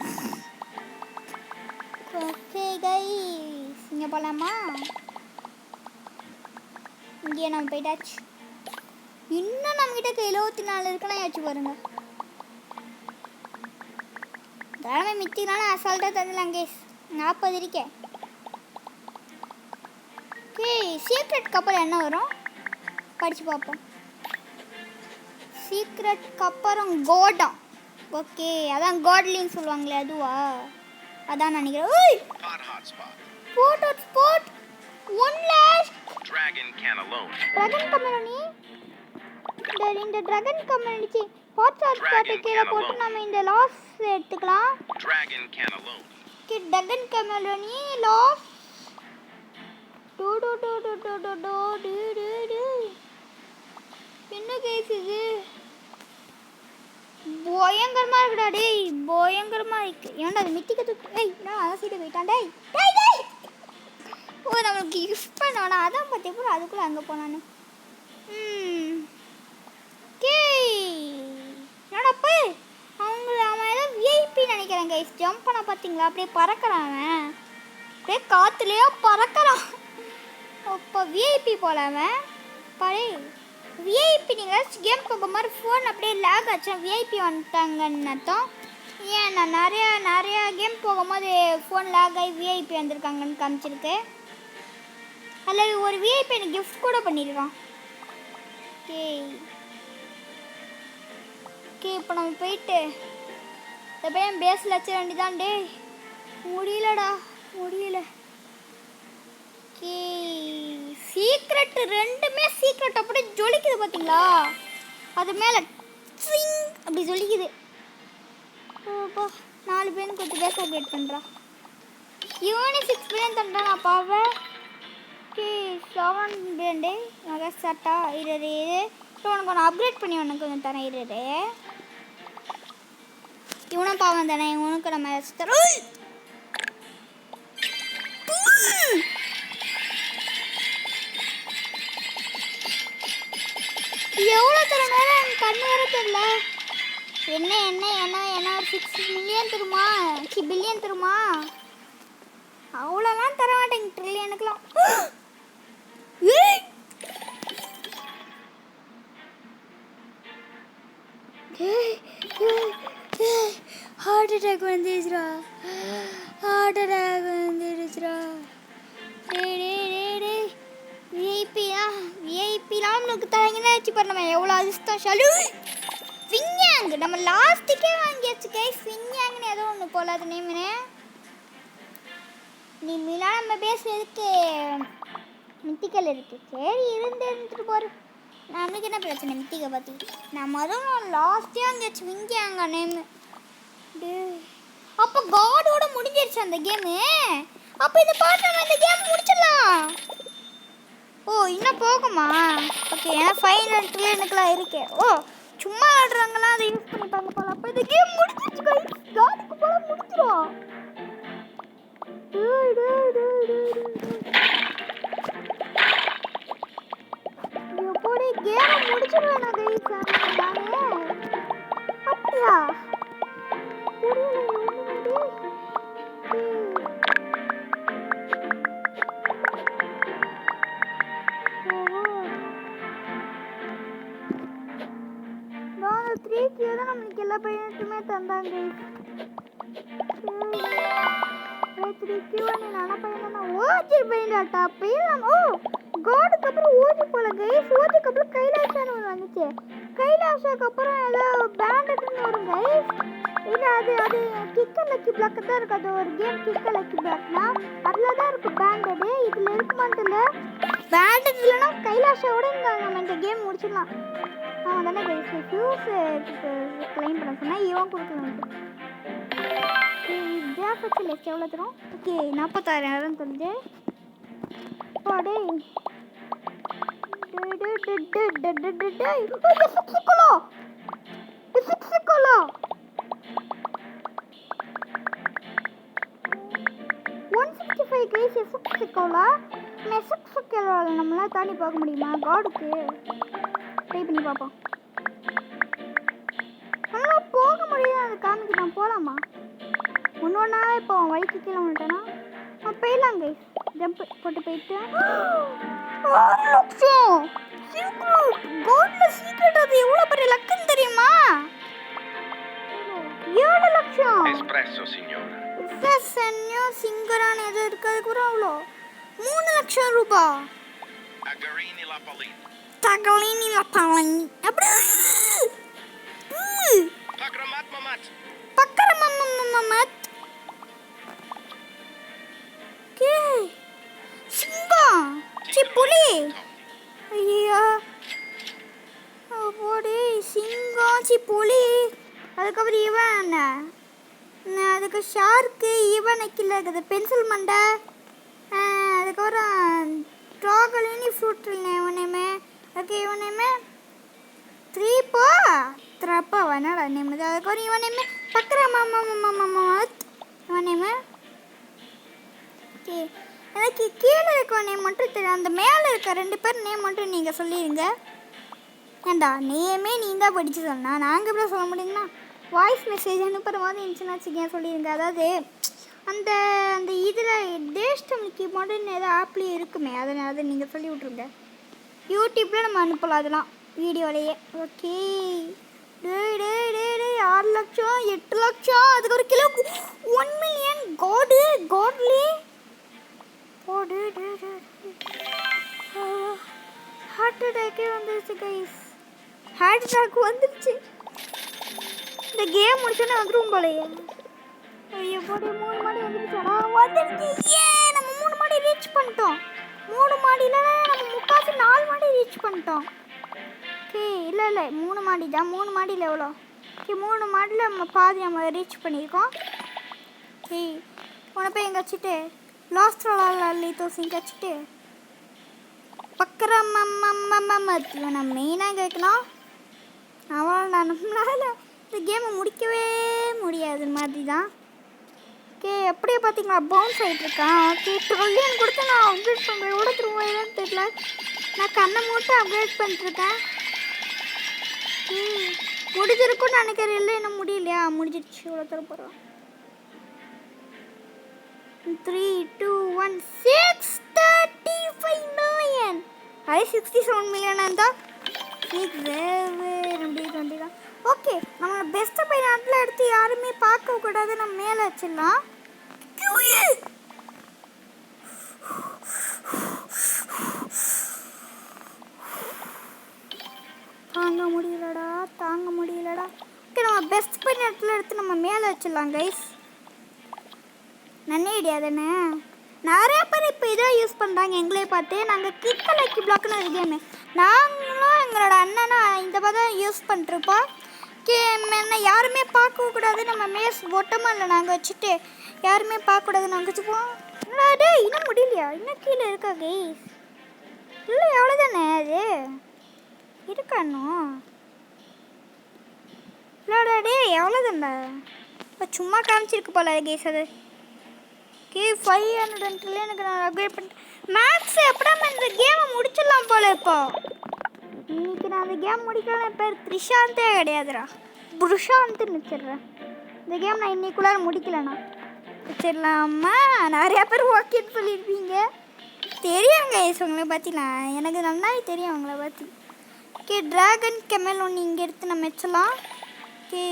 ஓகே கைஸ் இங்கே போகலாமா இங்கே நம்ம போயிட்டாச்சு இன்னும் நம்மகிட்ட 74 இருக்குன்னா ஏச்சு பாருங்க தலைமை மித்தினாலும் அசால்ட்டாக தந்துடலாம் கேஸ் 40 இருக்கேன் ஓகே சீக்ரெட் கப்பல் என்ன வரும் படித்து பார்ப்போம் சீக்ரெட் கப்பறம் கோடா ஓகே அதான் காட்லின்னு சொல்லுவாங்களே அதுவா அதான் நினைக்கிறேன் ஓய் spot spot 1 lash Dragon can alone. Dragon company இந்த Dragon கம்பெனி ஹாட்ஸ்டார் கீழ போட்டு நம்ம இந்த லாஸ் எடுத்துக்கலாம் Dragon can alone. कि Dragon கம்பெனி லாஸ் டோ என்ன கேஸ் இது பயங்கரமா இருக்குடா டேய் பயங்கரமா இருக்கு ஏன்டா அது மித்திக்கு ஏய் நான் அத சைடு போய்ட்டான் டேய் ஓ நமக்கு கிஃப்ட் பண்ணானா அதான் பார்த்தே அதுக்குள்ள அங்க போனானே கே என்னடா போய் அவன் ஏதோ விஐபி நினைக்கிறேன் தரேன் கைஸ். ஜம்ப் பண்ண பார்த்தீங்களா, அப்படியே பறக்கிறான் அவன், அப்படியே காற்றுலையோ பறக்கிறான். அப்போ விஐபி போல அவன் பழைய விஐபி. நீங்கள் கேம் போகும்போது ஃபோன் அப்படியே லேக் ஆச்சு, விஐபி வந்துட்டாங்கன்னு அர்த்தம். ஏன் நான் நிறையா கேம் போகும்போது ஃபோன் லேக் ஆகி விஐபி வந்திருக்காங்கன்னு காமிச்சிருக்கு. அதில் ஒரு விஐபி எனக்கு கிஃப்ட் கூட பண்ணியிருக்கான். ஓகே ஓகே, இப்போ நம்ம போயிட்டு இந்த பையன் பேஸில் வச்ச வேண்டிதான். டே முடியலடா, முடியல. ஓகே, சீக்ரெட் ரெண்டுமே சீக்ரெட் அப்படியே ஜொலிக்குது பார்த்தீங்களா, அது மேலே அப்படி ஜொலிக்குது. ஓப்பா 4 பேரும் கொஞ்சம் பேஸ் அப்டேட் பண்ணுறா. இவனே 6 பில்லியன் தண்டா நான் பாவேன். ஓகே 7 பில்லியன் டே மகா சாட்டா இரு. இப்போ உனக்கு ஒன்று அப்கிரேட் பண்ணி உனக்கு கொஞ்சம் தரேன் இரு. இவனும் பாவம் தானே, இவனுக்கு நம்ம தரோம். எவ்வளோ தரனால எனக்கு கண்ணு வர தெரியல. என்ன 6 மில்லியன் தருமா, பில்லியன் தருமா? அவ்வளோலாம் தர மாட்டேங்க, ட்ரில்லியனுக்குலாம். ஹார்ட் அட்டாக் வந்துருச்சுரா, ஹார்ட் அட்டாக் வந்துருச்சுரா. விஐபிலாம் நம்மளுக்கு தரங்கன்னா வச்சு பாரு, நம்ம எவ்வளோ அதிர்ஷ்டசாலி. விஞ்ஞாங் நம்ம லாஸ்ட்டுக்கே வாங்கியாச்சு கைஸ். விஞ்ஞாங்னு ஏதோ ஒன்று போல அது நேம்னு. இனிமேலாம் நம்ம பேசுறதுக்கு மித்திக்கல் இருக்கு. சரி இருந்துட்டு போரு, நம்மளுக்கு என்ன பிரச்சனை மித்திக்கை பற்றி. நம்ம அதுவும் லாஸ்ட்டே வாங்கியாச்சு விஞ்ஞாங்க நேமு. அப்போ காடோட முடிஞ்சிருச்சு அந்த கேமு. அப்போ இதை பார்த்து நம்ம இந்த கேம் முடிச்சிடலாம். ஓ இன்னும் போகுமா? ஓகே, ஏன்னா ஃபைனல் ட்ரில்லியனுக்குலாம் இருக்கு. ஓ சும்மா ஆடுறவங்களாம் அதை யூஸ் பண்ணிப்பாங்க போல. அப்போ இந்த கேம் முடிஞ்சிருச்சு கைஸ், காடுக்கு போல முடிச்சிடும். எப்படி கேம் முடிச்சிடுவேன் நான் கைஸ். நானே அப்படியா நம்மளுக்கு எல்லா பையனுக்குமே தந்தாங்க. ஓஜி பையனாட்டா பையன். ஓ காடுக்கு அப்புறம் ஓஜி போல கைஸ். ஓஜிக்கு அப்புறம் கைலாஷான்னு ஒன்று வந்துச்சு. கைலாஷாக்கு அப்புறம் ஏதோ பேண்டட்னு வரும் கைஸ். இல்லை அது கிக்க லக்கி பிளாக் தான் இருக்கு. அது ஒரு கேம் கிக்க லக்கி பிளாக்னா அதில் தான் இருக்கு பேண்டடு. இதில் இருக்குமான்னு தெரியல. பேண்டட் இல்லைன்னா கைலாஷாவோட நம்ம இந்த கேம் முடிச்சிடலாம். அவன் தானே கைஸ் ஃபியூஸ் கிளைம் பண்ண சொன்னால் இவன் கொடுக்கலாம். ஜாஃபத்து லெஃப்ட் எவ்வளோ தரும்? ஓகே 46,000 தருது. பாடே நம்மளால தாண்டி பார்க்க முடியுமா? காடுக்கு ட்ரை பண்ணி பார்ப்போம். நல்லா போக முடியும், அதை காமிக்கு நான் போகலாமா? ஒன்றா இப்போ வழிக்கு கீழே வந்துட்டேன்னா போயிடலாம் கைஸ். ஜம்ப் போட்டு போயிட்டு 6 லட்சம் கோல்டில் சீக்ரெட். அது எவ்வளோ பெரிய லக்குன்னு தெரியுமா? 7 லட்சம். Espresso, signora. எஸ்எஸ்என்யோ சிங்கரான எது இருக்காது கூட அவ்வளோ 3 லட்சம் ரூபாய். Agarini la Palina. Tagalini la Palini. அப்படி Pakramat mamat. பக்கரமம்மம்மம்மத். கே சிங்கம் சி புலி. ஐயா போடி சிங்கம் சி புலி. அதுக்கப்புறம் இவன் அதுக்கு ஷார்க்கு இவன் நக்கில் இருக்குது பென்சில் மண்டை. அதுக்கப்புறம் ட்ராகலினி ஃப்ரூட் இவனையுமே. ஓகே இவனையுமே 3 போ த்ரப்பா வனடா நேம்து. அதுக்கப்புறம் இவனையுமே பக்கரமம்மம்மம்மத் இவனையுமே. ஓகே எனக்கு கீழே இருக்க நேம் மட்டும் தெரியும். அந்த மேலே இருக்க 2 பேர் நேம் மட்டும் நீங்கள் சொல்லிடுங்க. ஏண்டா நேமே நீ தான் படித்து சொன்னா நாங்கள் எப்படி சொல்ல முடியுங்களா? வாய்ஸ் மெசேஜ் அனுப்புகிற மாதிரி இருந்துச்சுன்னா வச்சுக்கேன் சொல்லிடுங்க. அதாவது அந்த அந்த இதில் தேஷ்டமிக்கு மாடர்ன் ஏதோ ஆப்லேயே இருக்குமே, அதை நீங்கள் சொல்லி விட்ருங்க. யூடியூப்பில் நம்ம அனுப்பலாம் அதெல்லாம் வீடியோலேயே. ஓகே. டே 6 லட்சம் 8 லட்சம் அதுக்கு ஒரு கிலோ 1 மில்லியன் காட்லி. ஓ ஹார்ட் அட்டாக்கே வந்துருச்சு கைஸ். ஹார்ட் அட்டாக் வந்துருச்சு. இந்த கேம் முடிச்சோன்னே வந்துடும் போலையே. ஐயோ போடி 3 மாடி வந்துருச்சாடா. வந்துருச்சு. ஏ நம்ம 3 மாடி ரீச் பண்ணிட்டோம். 3 மாடியில் நம்ம முக்காசி 4 மாடி ரீச் பண்ணிட்டோம். ஓகே. இல்லை 3 மாடி தான். 3 மாடியில் எவ்வளோ? ஓகே 3 மாடியில் நம்ம பாதி நம்ம ரீச் பண்ணியிருக்கோம். ஓகே உன போய் எங்கே வச்சுட்டு லாஸ்ட் அள்ளி தோசிங்க வச்சுட்டு பக்கரமத்தி நான் மெயினாக கேட்கணும். அவள் நம்மளால் இந்த கேமை முடிக்கவே முடியாது மாதிரி தான். ஓகே எப்படியே பார்த்தீங்களா பவுன்ஸ் ஆகிட்டுருக்கான். ஓகே ட்ரில்லியன் கொடுத்து நான் அப்கிரேட் பண்ணுறேன். எவ்வளோ திருவாயிரம் தெரியல. நான் கண்ணை மூட்டை அப்கிரேட் பண்ணிட்டுருக்கேன். முடிஞ்சிருக்கும்னு நினைக்கிறேன். இல்லை இன்னும் முடியலையா? முடிஞ்சிடுச்சு. எவ்வளோ தர போகிறோம்? 3 2 1 635 மில்லியன். அது 67 மில்லியன் இருந்தால் தான். ஓகே நம்ம பெஸ்ட்டு பை நாட்டில் எடுத்து யாருமே பார்க்க கூடாது. நம்ம மேலே வச்சிடலாம். தாங்க முடியலடா. ஓகே நம்ம பெஸ்ட் பை நாட்டில் எடுத்து நம்ம மேலே வச்சிடலாம் கைஸ். நல்ல ஐடியா தானே. நிறைய பேர் இப்போ இதான் யூஸ் பண்ணுறாங்க. எங்களே பார்த்து நாங்கள் கிக்க லக்கி பிளாக்னு ஒரு கேமு நாங்களும் எங்களோட அண்ணனா இந்த மாதிரி தான் யூஸ் பண்ணிருப்போம். என்ன யாருமே பார்க்கக்கூடாது. நம்ம மேஸ் ஒட்டமாக இல்லை நாங்கள் வச்சுட்டு யாருமே பார்க்கக்கூடாது நாங்கள் வச்சுப்போம். டே இன்னும் முடியலையா? இன்னும் கீழே இருக்கா கைஸ்? இல்லை எவ்வளோதானே அது இருக்கானும். இல்லைடா டே எவ்வளோதான்டா? இப்போ சும்மா காமிச்சிருக்கு போல கைஸ். அது ஓகே 500 எனக்கு நான் அப்கிரேட் பண்ணிட்டேன். மேக்ஸ் எப்படா இந்த கேமை முடிச்சிடலாம் போல. இப்போ இன்னைக்கு நான் அந்த கேம் முடிக்கலாம். என் பேர் த்ரிஷாந்தே கிடையாதுடா, புருஷாந்துன்னு வச்சிடுறேன். இந்த கேம் நான் இன்னைக்குள்ளார முடிக்கலண்ணா வச்சிடலாமா? நிறையா பேர் ஓகேன்னு சொல்லியிருப்பீங்க. தெரியுங்க உங்களை பற்றிலாம் எனக்கு நல்லாவே தெரியும் அவங்கள பற்றி. ஓகே ட்ராகன் கெமல் ஒன்று இங்கே எடுத்து நம்ம வச்சலாம். ஓகே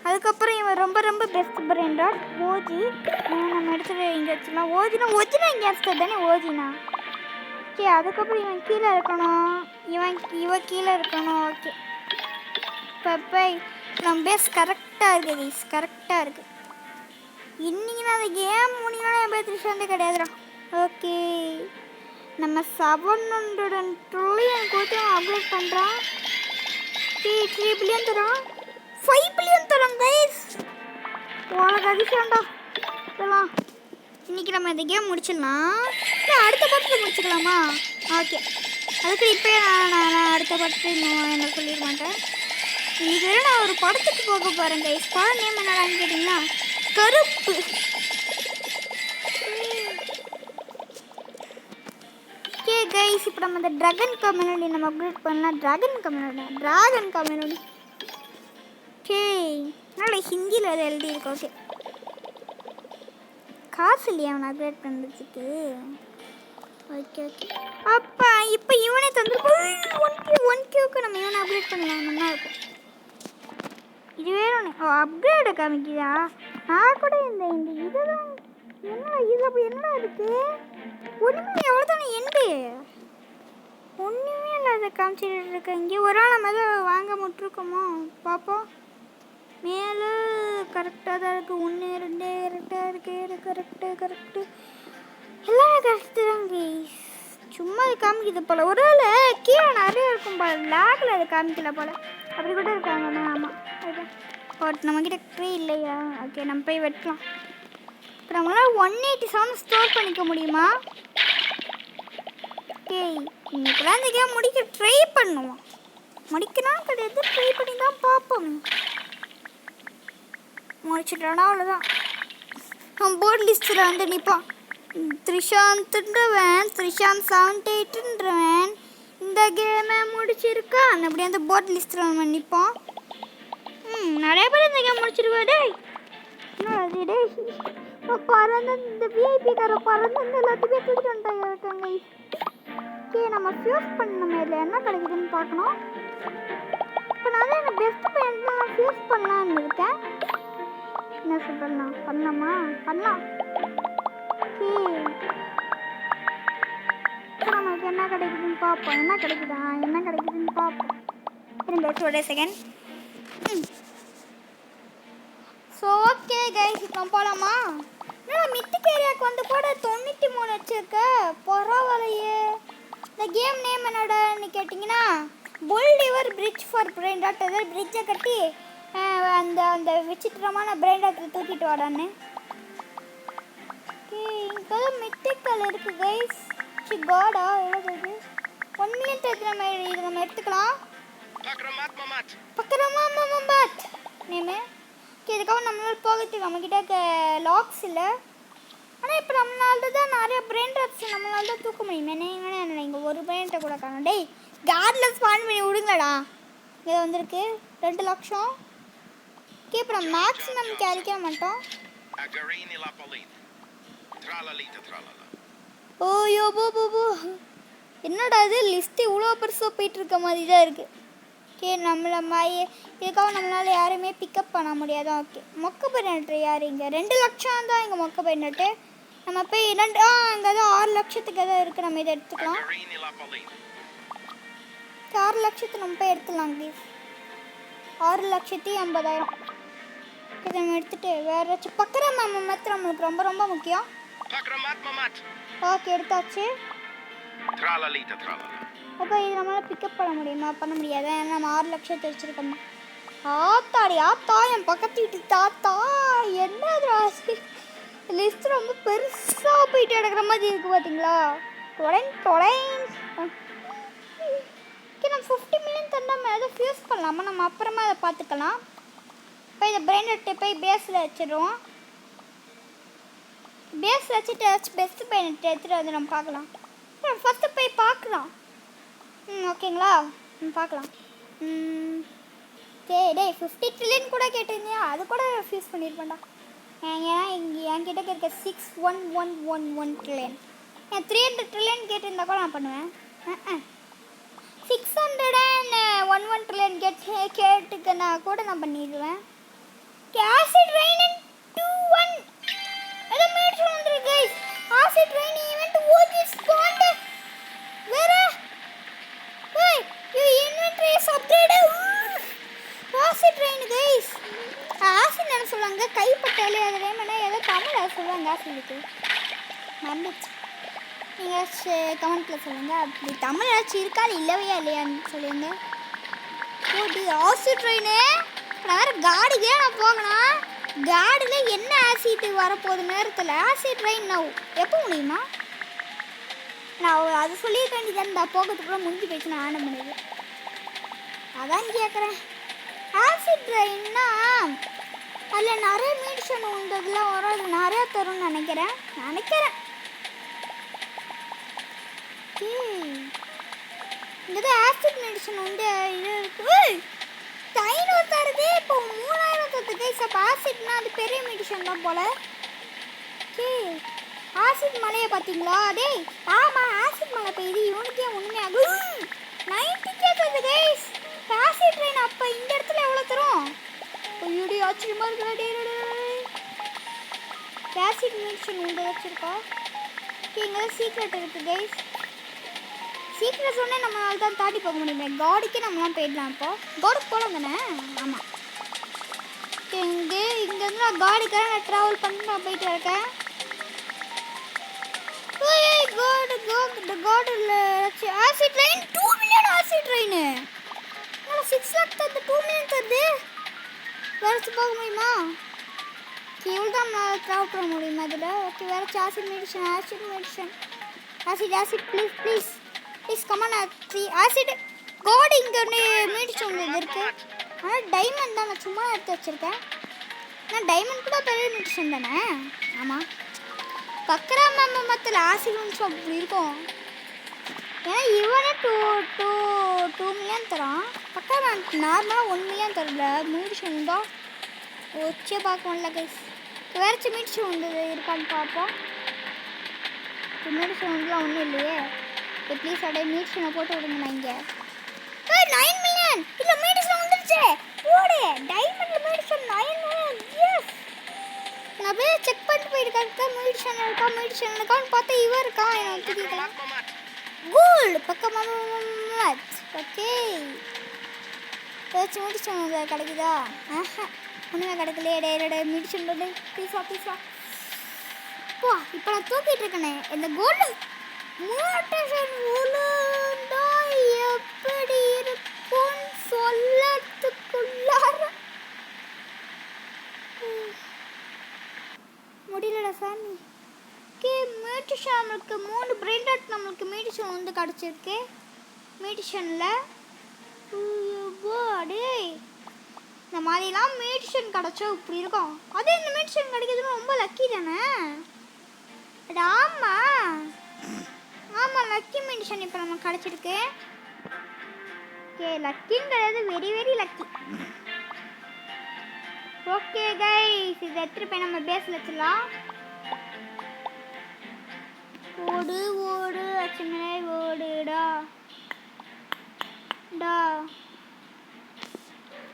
அதுக்கப்புறம் இவன் ரொம்ப ரொம்ப பெஸ்ட் பிரெண்டா ஓஜி நம்ம எடுத்து இங்கே வச்சிடலாம். ஓஜினா இங்கே எடுத்தது தானே ஓஜினா. ஓகே அதுக்கப்புறம் இவன் கீழே இருக்கணும். இவன் கீழே இருக்கணும். ஓகே பப்பை நம்ம பேஸ் கரெக்டாக இருக்குது கைஸ், கரெக்டாக இருக்குது. இன்றைக்கி நான் அந்த கேம் முடியலாம் என் பேர் த்ரிஷாந்தே கிடையாதுடா. ஓகே நம்ம 700 ட்ரில்லியன் கொடுத்து அப்லோட் பண்ணுறான். 3 பில்லியன் தரோம், 5 பில்லியன் தரோம் கைஸ். உனக்கு அதிசயம்டா இதெல்லாம். இன்றைக்கி நம்ம இந்த கேம் முடிச்சிடலாம். இல்லை அடுத்த படத்தில் முடிச்சுக்கலாமா? ஓகே அதுக்கு இப்போ நான் அடுத்த படத்தில் இன்னும் என்ன சொல்லிட மாட்டேன். இன்றைக்கி வேறு நான் ஒரு படத்துக்கு போக போகிறேன் கைஸ். படம் நேம் என்னடான்னு கேட்டிங்கன்னா கருப்பு. ஓகே கைஸ் இப்போ நம்ம இந்த ட்ராகன் கம்யூனிட்டி நம்ம அப்டேட் பண்ணலாம். ட்ராகன் கம்யூனிட்டி ஓகே நல்லா ஹிந்தியில் அதை எழுதியிருக்கு. ஓகே காசு இல்லையா அவனை அப்டேட் பண்ணுறதுக்கு? ஓகே ஓகே அப்பா இப்போ இவனே தந்துருப்போம். 1K நம்ம இவனை அப்டேட் பண்ணலாம். நல்லா இருக்கும். இது வேறு அப்கிரேடு காமிக்குதா? நான் கூட இந்த இதெல்லாம் என்ன இது அப்படி என்ன இருக்குது? ஒன்றுமே எவ்வளோதானே எண்டு ஒன்றுமே இல்லாத காமிச்சிட்டு இருக்கேன். இங்கே ஒரு ஆள் நம்ம தான் வாங்க முட்டிருக்கோமோ பார்ப்போம். மேலே கரெக்டாக தான் இருக்குது. 1 2 கரெக்டாக இருக்குது. கரெக்டு எல்லாமே கரெக்டு தான் கைஸ். சும்மா அது காமிக்குது போல். ஒரு வேளை கீழே நிறைய இருக்கும் போல், லேக்கில் அது காமிக்கல போல். அப்படி கூட இருக்காங்க. ஆமாம் அதுதான் நம்மக்கிட்ட ட்ரீ இல்லையா? ஓகே நம்ம போய் வெட்டலாம். இப்போ நம்மளால் 187 ஸ்டோர் பண்ணிக்க முடியுமா? ஓகே இன்னைக்கெல்லாம் இந்த கேம் முடிக்க ட்ரை பண்ணுவோம். முடிக்கலாம் கிடையாது, ட்ரை பண்ணி தான் பார்ப்போம். முடிச்சுட்டோன்னா அவ்வளோதான். அவன் போர்டு லிஸ்ட்டில் வந்து நிற்பான். த்ரிஷாந்த்ன்றவன் 378ன்றவன் இந்த கேமை முடிச்சிருக்கான். அப்படி அந்த போர்டு லிஸ்ட்டில் நம்ம நிற்பான். நிறைய பேர் இந்த கேம் முடிச்சிருக்கோம். டேய் என்ன அது டேய், பறந்து இந்த விஐபி கார பறந்து இந்த எல்லாத்தையுமே தூக்கிட்டு வந்துட்டாங்க. ஓகே, நம்ம ஃபியூஸ் பண்ணணும். இதில் என்ன கிடைக்குதுன்னு பார்க்கணும். இப்போ நான் என்ன பெஸ்ட் ஃப்ரெண்ட் தான் ஃபியூஸ் பண்ணலான்னு இருக்கேன். என்ன சொல்கிறேன், பண்ணலாமா? பண்ணலாம். ஓகே, இப்போ நமக்கு என்ன கிடைக்குதுன்னு பார்ப்போம். என்ன கிடைக்குதுன்னு பார்ப்போம். இருங்க ஒரு செகண்ட். ஸோ ஓகே கைஸ், இப்போ போகலாமா? நான் மித்திக் ஏரியாவுக்கு வந்து கூட 93 வச்சுருக்க பரவாயில்லையே. இந்த கேம் நேம் என்னடான்னு கேட்டிங்கன்னா build your bridge for brain dot. அதாவது பிரிட்ஜை கட்டி அந்த அந்த விசித்திரமான பிரெயின் டாட்டை தூக்கிட்டு வாடான்னு. ஓகே, இங்கே மித்திக்கல் இருக்குது கைஸ். சி காடா எவ்வளோ 1 மில்லியன் தேர்த்து நம்ம எடுத்துக்கலாம். பக்கரமாத் நேமு. ஓகே, இதுக்காக நம்மளால் போகிறதுக்கு நம்மக்கிட்ட லாக்ஸ் இல்லை. ஆனால் இப்போ நம்மளால தான் நிறைய பிரெயின் ட்ராப்ஸ் நம்மளால தான் தூக்க முடியும். என்ன இங்கே ஒரு பிரெயின்ட்டை கூட காணும். டேய் கார்டில் ஸ்பான் பண்ணி விடுங்கடா. இது வந்திருக்கு 2 லட்சம். ஓகே, இப்போ நம்ம மேக்ஸிமம் கேரிக்க மாட்டோம். ஓயோ போ என்னடா இது லிஸ்ட்டு இவ்வளோ பெருசாக போயிட்டு இருக்க மாதிரி தான் இருக்குது. ஓகே, இதுக்காக நம்மளால் யாருமே பிக்கப் பண்ண முடியாது. ஓகே, மொக்க பைனட்டு யார் இங்கே 2 லட்சம் தான் இங்கே மொக்க பைனட்டு. நம்ம போய் அங்கே தான் 6 லட்சத்துக்கு எதாவது இருக்குது. நம்ம இதை எடுத்துக்கலாம். 6 லட்சத்துக்கு நம்ம போய் எடுத்துக்கலாம் ப்ளீஸ். 6,50,000 இதை நம்ம எடுத்துகிட்டு வேறு ஏதாச்சும் பக்கரமாத் நம்மளுக்கு ரொம்ப ரொம்ப முக்கியம். ஓகே, எடுத்தாச்சு. அப்போ இது நம்மளால் பிக்கப் பண்ண முடியுமா? பண்ண முடியாது. ஏன்னா நம்ம 6 லட்சத்தை வச்சுருக்கோம். ஆத்தா என் பக்கத்து வீட்டு தாத்தா என்ன ராசி லிஸ்ட் ரொம்ப பெருசாக போயிட்டு எடுக்கிற மாதிரி இருக்குது பார்த்தீங்களா? ஓகே, நம்ம 50 மில்லியன் தந்தாமல் எதாவது ஃபியூஸ் பண்ணலாமா? நம்ம அப்புறமா அதை பார்த்துக்கலாம். இப்போ இதை பிரெயின் எடுத்து போய் பேஸில் வச்சிடுவோம். பேஸில் வச்சுட்டு ஏதாச்சும் பெஸ்ட் பிரெயின் எடுத்துகிட்டு வந்து நம்ம பார்க்கலாம். ஃபஸ்ட்டு போய் பார்க்கலாம். ஓகேங்களா, பார்க்கலாம். டேய் 50 ட்ரில்லியன் கூட கேட்டிருந்தியா, அது கூட ஃபியூஸ் பண்ணியிருப்பேன்டா. ஏன்னா இங்கே என்கிட்ட இருக்க 61111 ட்ரில்லியன். 300 ட்ரில்லியன் கேட்டிருந்தா கூட நான் பண்ணுவேன். 611 ட்ரில்லியன் கேட்டுக்கன்னா கூட நான் பண்ணிடுவேன். ஆசிட் ரெயின் இன் 2-1 ஏதோ மேட்ச் வந்துருக்கு guys. Acid rain event OG spawned வேற. Hey you inventory is upgraded. Acid rain guys. Acid என்ன சொல்லுவாங்க, கைப்பட்டாலே அது வேணும்னா ஏதோ தமிழில் சொல்லுவாங்க. ஆசிட்டுக்கு மறந்துச்சு. நீங்கள் கமெண்ட்டில் சொல்லுங்கள். அப்படி தமிழ் ஆச்சு இருக்கா இல்லவே இல்லையான்னு சொல்லுங்க. ஓடி ஆசிட் ட்ரெயினு. நான் வேறு காடிக்கே நான் போகணும். காடியில் என்ன ஆசிட் வரப்போகுது நேரத்தில். ஆசிட் ட்ரெயின் நான் எப்போ முடியுமா? நான் அது சொல்லியிருக்க வேண்டியதான். நான் போகிறதுக்குள்ள முடிஞ்சு போயிடுச்சு. நான் ஆன முடியுது. அதான் கேட்குறேன். ஆசிட் ட்ரெயின்னா அதில் நிறைய மீடிஷன் உண்டதுலாம் வரும். அது நிறையா தரும்னு நினைக்கிறேன். இங்கே ஆசிட் மெடிசன் உண்டு. இது இருக்கு 500 தருது. இப்போ 3000 தருது கைஸ். அப்போ ஆசிட்னா அது பெரிய மெடிசன் தான் போல. ஓகே, ஆசிட் மலையை பார்த்தீங்களா? டேய் ஆமாம், ஆசிட் மலை பெய்யுது. இவனுக்கே உண்மையாகும் 90K தருது கைஸ். ஆசிட் ட்ரெயின் அப்போ இந்த இடத்துல எவ்வளோ தரும்? ஐயோடி ஆச்சரியமாக இருக்குடா. ஆசிட் மெடிசன் உண்டு வச்சுருக்கா. ஓகே, இங்கே தான் சீக்ரெட் இருக்குது கைஸ். சீக்கிரம் சொன்னே நம்மளால தான் தாண்டி போக முடியுமே. காடுக்கே நம்மளாம் போயிடலாம். இப்போ காடுக்கு போகலாம் தானே? ஆமாம். இங்கேருந்து நான் காடுக்காக நான் ட்ராவல் பண்ணி நான் போயிட்டு இருக்கேன். காடில் acid train 2 million acid train. 6 lakh தருது, 2 மில்லியன் தருது. வேறு போக முடியுமா? இவ்வளோ தான் நம்மளால் ட்ராவல் பண்ண முடியுமா இதில்? ஓகே, வேறு acid medicine acid please come on. Acid code இங்கே ஒன்று மெடிசன் ஒன்று இருக்குது. ஆனால் டைமண்ட் தான் நான் சும்மா எடுத்து வச்சுருக்கேன். நான் டைமண்ட் கூட பெரிய மெடிசன் தானே? ஆமாம். பக்கரமாத்தில் ஆசிட் மெடிசன் அப்படி இருக்கும். ஏன்னா இவனே 2 மில்லியன் தரான். பக்கா நான் நார்மலாக ஒன்றுமையாக தரல மீடிஷன் உண்டா வச்சே பார்க்கணும்ல கைஸ் வேறு மீடிஷன் உண்டு இருக்கான்னு பார்ப்போம் மீடிஷன் உண்டுலாம் ஒன்றும் இல்லையே ப்ளீஸ் அப்படியே மீடிஷனை போட்டு விடுங்க நான் இங்கே 9 மில்லியன் இல்லை மீடிஷன் வந்துருச்சு போடு டைமண்ட் மீடிஷன் 9 மில்லியன் எஸ் நான் அப்படியே செக் பண்ணிட்டு போயிருக்கேன் மீடிஷன் இருக்கான்னு பார்த்தா இவன் இருக்கான் எனக்கு தெரியுது கோல்டு பக்கமாக ஓகே ஏதாச்சும் மீடிஷன் கிடைக்குதா ஒன்றுமே கிடைக்கலையே டே மீடிஷன் பீஸா போ இப்போ நான் தூக்கிட்டு இருக்கேனே இந்த கோல்டு மோட்டேஷன் உளுந்தா எப்படி இருக்கும்னு சொல்லத்துக்குள்ளார முடியலடா சாமி ஓகே மீடிஷன் நம்மளுக்கு 3 பிரெயின் டாட் நம்மளுக்கு மீடிஷன் வந்து கிடச்சிருக்கு மீடிஷனில் டேய் இந்த மாதிரிலாம் மீடிஷன் கிடச்சா இப்படி இருக்கும் அதே இந்த மீடிஷன் கிடைக்கிறதுன்னு ரொம்ப லக்கி தானே ஆமாம் லக்கி மெடிஷன் இப்போ நமக்கு கிடச்சிருக்கு ஓகே லக்கின்னு கிடையாது very very lucky okay guys இதை எடுத்துகிட்டு போய் நம்ம பேஸில் வச்சிடலாம் ஓடு அச்சமே ஓடுடா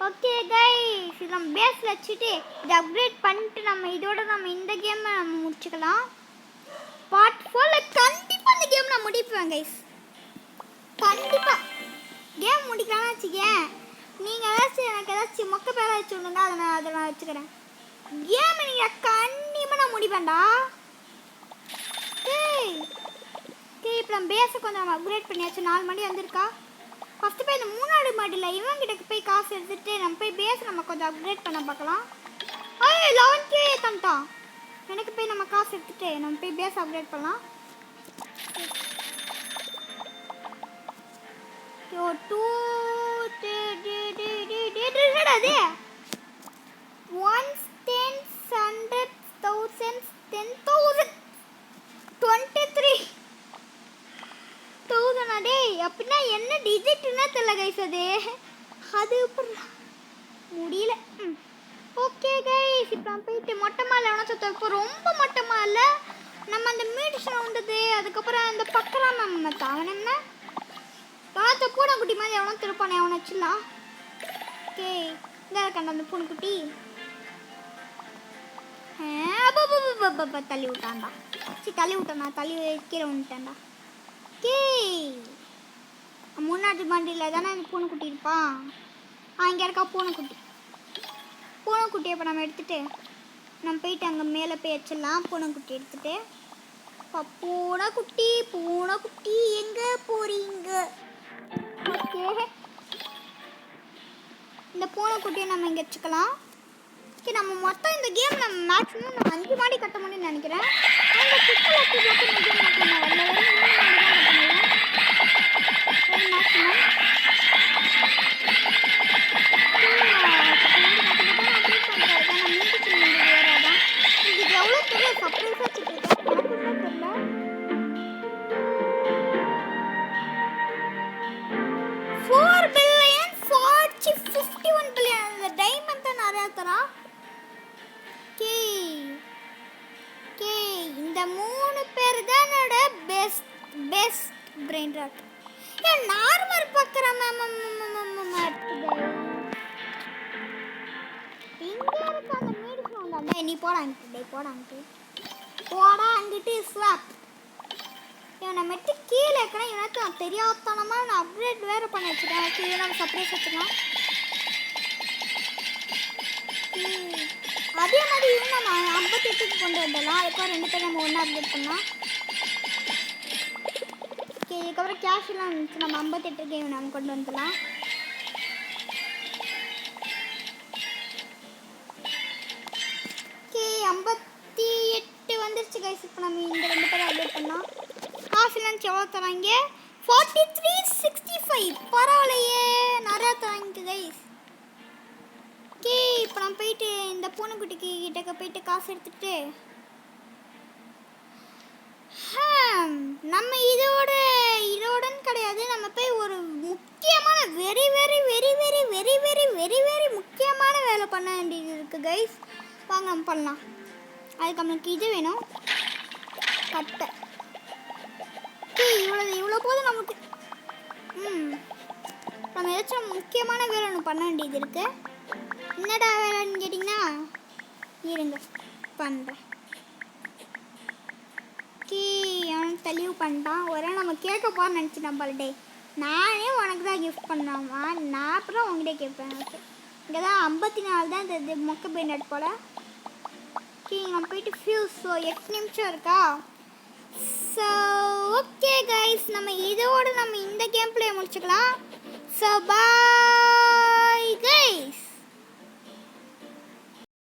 ஓகே கைஸ் இது நம்ம பேஸில் வச்சுட்டு இதை அப்கிரேட் பண்ணிட்டு நம்ம இந்த கேமை நம்ம முடிச்சுக்கலாம் பார்ட் 4ல கண்டிப்பாக இந்த கேம் நான் முடிப்பேன் கைஸ் கண்டிப்பாக கேம் முடிக்கலாம்னு வச்சுக்கேன் நீங்கள் எனக்கு ஏதாச்சும் மொக்க பேரை வச்சு விடுங்க அதை நான் வச்சுக்கிறேன் கேம் நீங்கள் கண்டிப்பாக நான் முடிப்பேன்டா இப்போ நம்ம பேஸை கொஞ்சம் நம்ம அப்கிரேட் பண்ணியாச்சு 4 மணி வந்திருக்கா ஃபஸ்ட்டு போய் இந்த 3ஆவது மாடியில் இவங்கிட்ட போய் காசு எடுத்துகிட்டு நம்ம போய் பேஸை நம்ம கொஞ்சம் அப்கிரேட் பண்ண பார்க்கலாம் 11K தந்துட்டான் எனக்கு போய் நம்ம காசு எடுத்துகிட்டு நம்ம போய் பேஸ் அப்கிரேட் பண்ணலாம் அது 1 10 100 1000 10,000 23,000 அடே அப்படின்னா என்ன டிஜிட்னா தெரியல கைஸ் அது முடியல ஓகே கைஸ் இப்போ நான் போயிட்டு மொட்டை மாலை எவனா சுத்த இப்போ ரொம்ப மொட்டை மாலை நம்ம அந்த மீடிஷன் வந்தது அதுக்கப்புறம் அந்த பக்கெல்லாம் நம்ம அவன் என்ன எவனா பூனைக்குட்டி மாதிரி எவனோ திருப்பானே அவனை வச்சிடலாம் ஓகே இந்த இருக்காண்ட அந்த பூனைக்குட்டி தள்ளி விட்டான்டா தள்ளி விட்டான்டா தள்ளி கீழே விட்டான்டா ஓகே முன்னாடி வண்டியில் தானே அந்த பூனைக்குட்டி இருப்பான் இங்கே இருக்கா பூனைக்குட்டியை இப்போ நம்ம எடுத்துகிட்டு நம்ம போயிட்டு அங்கே மேலே போய் வச்சிடலாம் பூனைக்குட்டி எடுத்துகிட்டு பூனைக்குட்டி எங்கே போகிறீங்க ஓகே இந்த பூனைக்குட்டியை நம்ம இங்கே வச்சுக்கலாம் ஓகே நம்ம மொத்தம் இந்த கேம் நம்ம மேக்ஸிமம் நம்ம 5 மாடி கட்ட முடியும்னு நினைக்கிறேன் மேக்ஸிமம் இதுக்கு எவ்வளோ பெரிய சர்ப்ரைஸாக வச்சுருக்கேன் எனக்குமே தெரியல 4 பில்லியன் 51 பில்லியன் இந்த டைமண்ட் தான் நிறையா தரான் இந்த 3 பேர் தான் என்னோட பெஸ்ட் பிரெயின் ராட் நார்மல் பார்க்குறேன் இங்கே இருக்க அந்த மீடிஷன் வந்தாண்டே நீ போடா அங்கிட்டு ஸ்வாப் இவனை மெட்டு கீழே இருக்கணும் இவனுக்கு நான் தெரியாதனமாக நான் அப்கிரேட் வேறு பண்ணி வச்சுட்டேன் கீழே நம்ம சர்ப்ரைஸ் வச்சுக்கலாம் அதே மாதிரி இவன் நம்ம 58க்கு கொண்டு வந்துடலாம் அதுக்கப்புறம் 2 பேரும் நம்ம ஒன்றா அப்டேட் பண்ணலாம் ஓகே இதுக்கப்புறம் கேஷ்லாம் இருந்துச்சு நம்ம 58க்கு இவன் நம்ம கொண்டு வந்துடலாம் ஓகே 58 வந்துருச்சு கைஸ் இப்போ நம்ம இந்த 2 பேரும் அப்டேட் பண்ணலாம் காசுலாம் எவ்வளோ தராங்க 4365 பரவாயில்லையே நிறையா தராங்க கைஸ் ஓகே இப்போ நான் போயிட்டு இந்த பூனைக்குட்டிக்கு கிட்டக்க போயிட்டு காசு எடுத்துகிட்டு நம்ம இதோடன்னு கிடையாது நம்ம போய் ஒரு முக்கியமான வெரி வெரி வெரி கைஸ். வாங்க நம்ம பண்ணலாம். அதுக்கு நம்மளுக்கு இது வேணும், கட்டை. இவ்வளோ போதும் நமக்கு. நம்ம ஏதாச்சும் முக்கியமான வேலை ஒன்று பண்ண வேண்டியது இருக்கு. என்னடா வேலைன்னு கேட்டிங்கன்னா, இருங்க பண்ணுறேன். அவனுக்கு தெளிவு பண்ணிட்டான். ஒரு நம்ம கேட்க போகிறோம்னு நினச்சிட்டான் பல்டே. நானே உனக்கு தான் கிஃப்ட் பண்ணாமா, நான் அப்புறம் உங்ககிட்ட கேட்பேன். ஓகே, இங்கே தான் 54 தான் இந்த மொக்க பெயிண்ட் போல். நம்ம போயிட்டு ஃபியூஸ். ஸோ 8 நிமிஷம் இருக்கா. ஸோ ஓகே கைஸ், நம்ம இதோடு நம்ம இந்த கேம் பிளே முடிச்சுக்கலாம். So bye guys.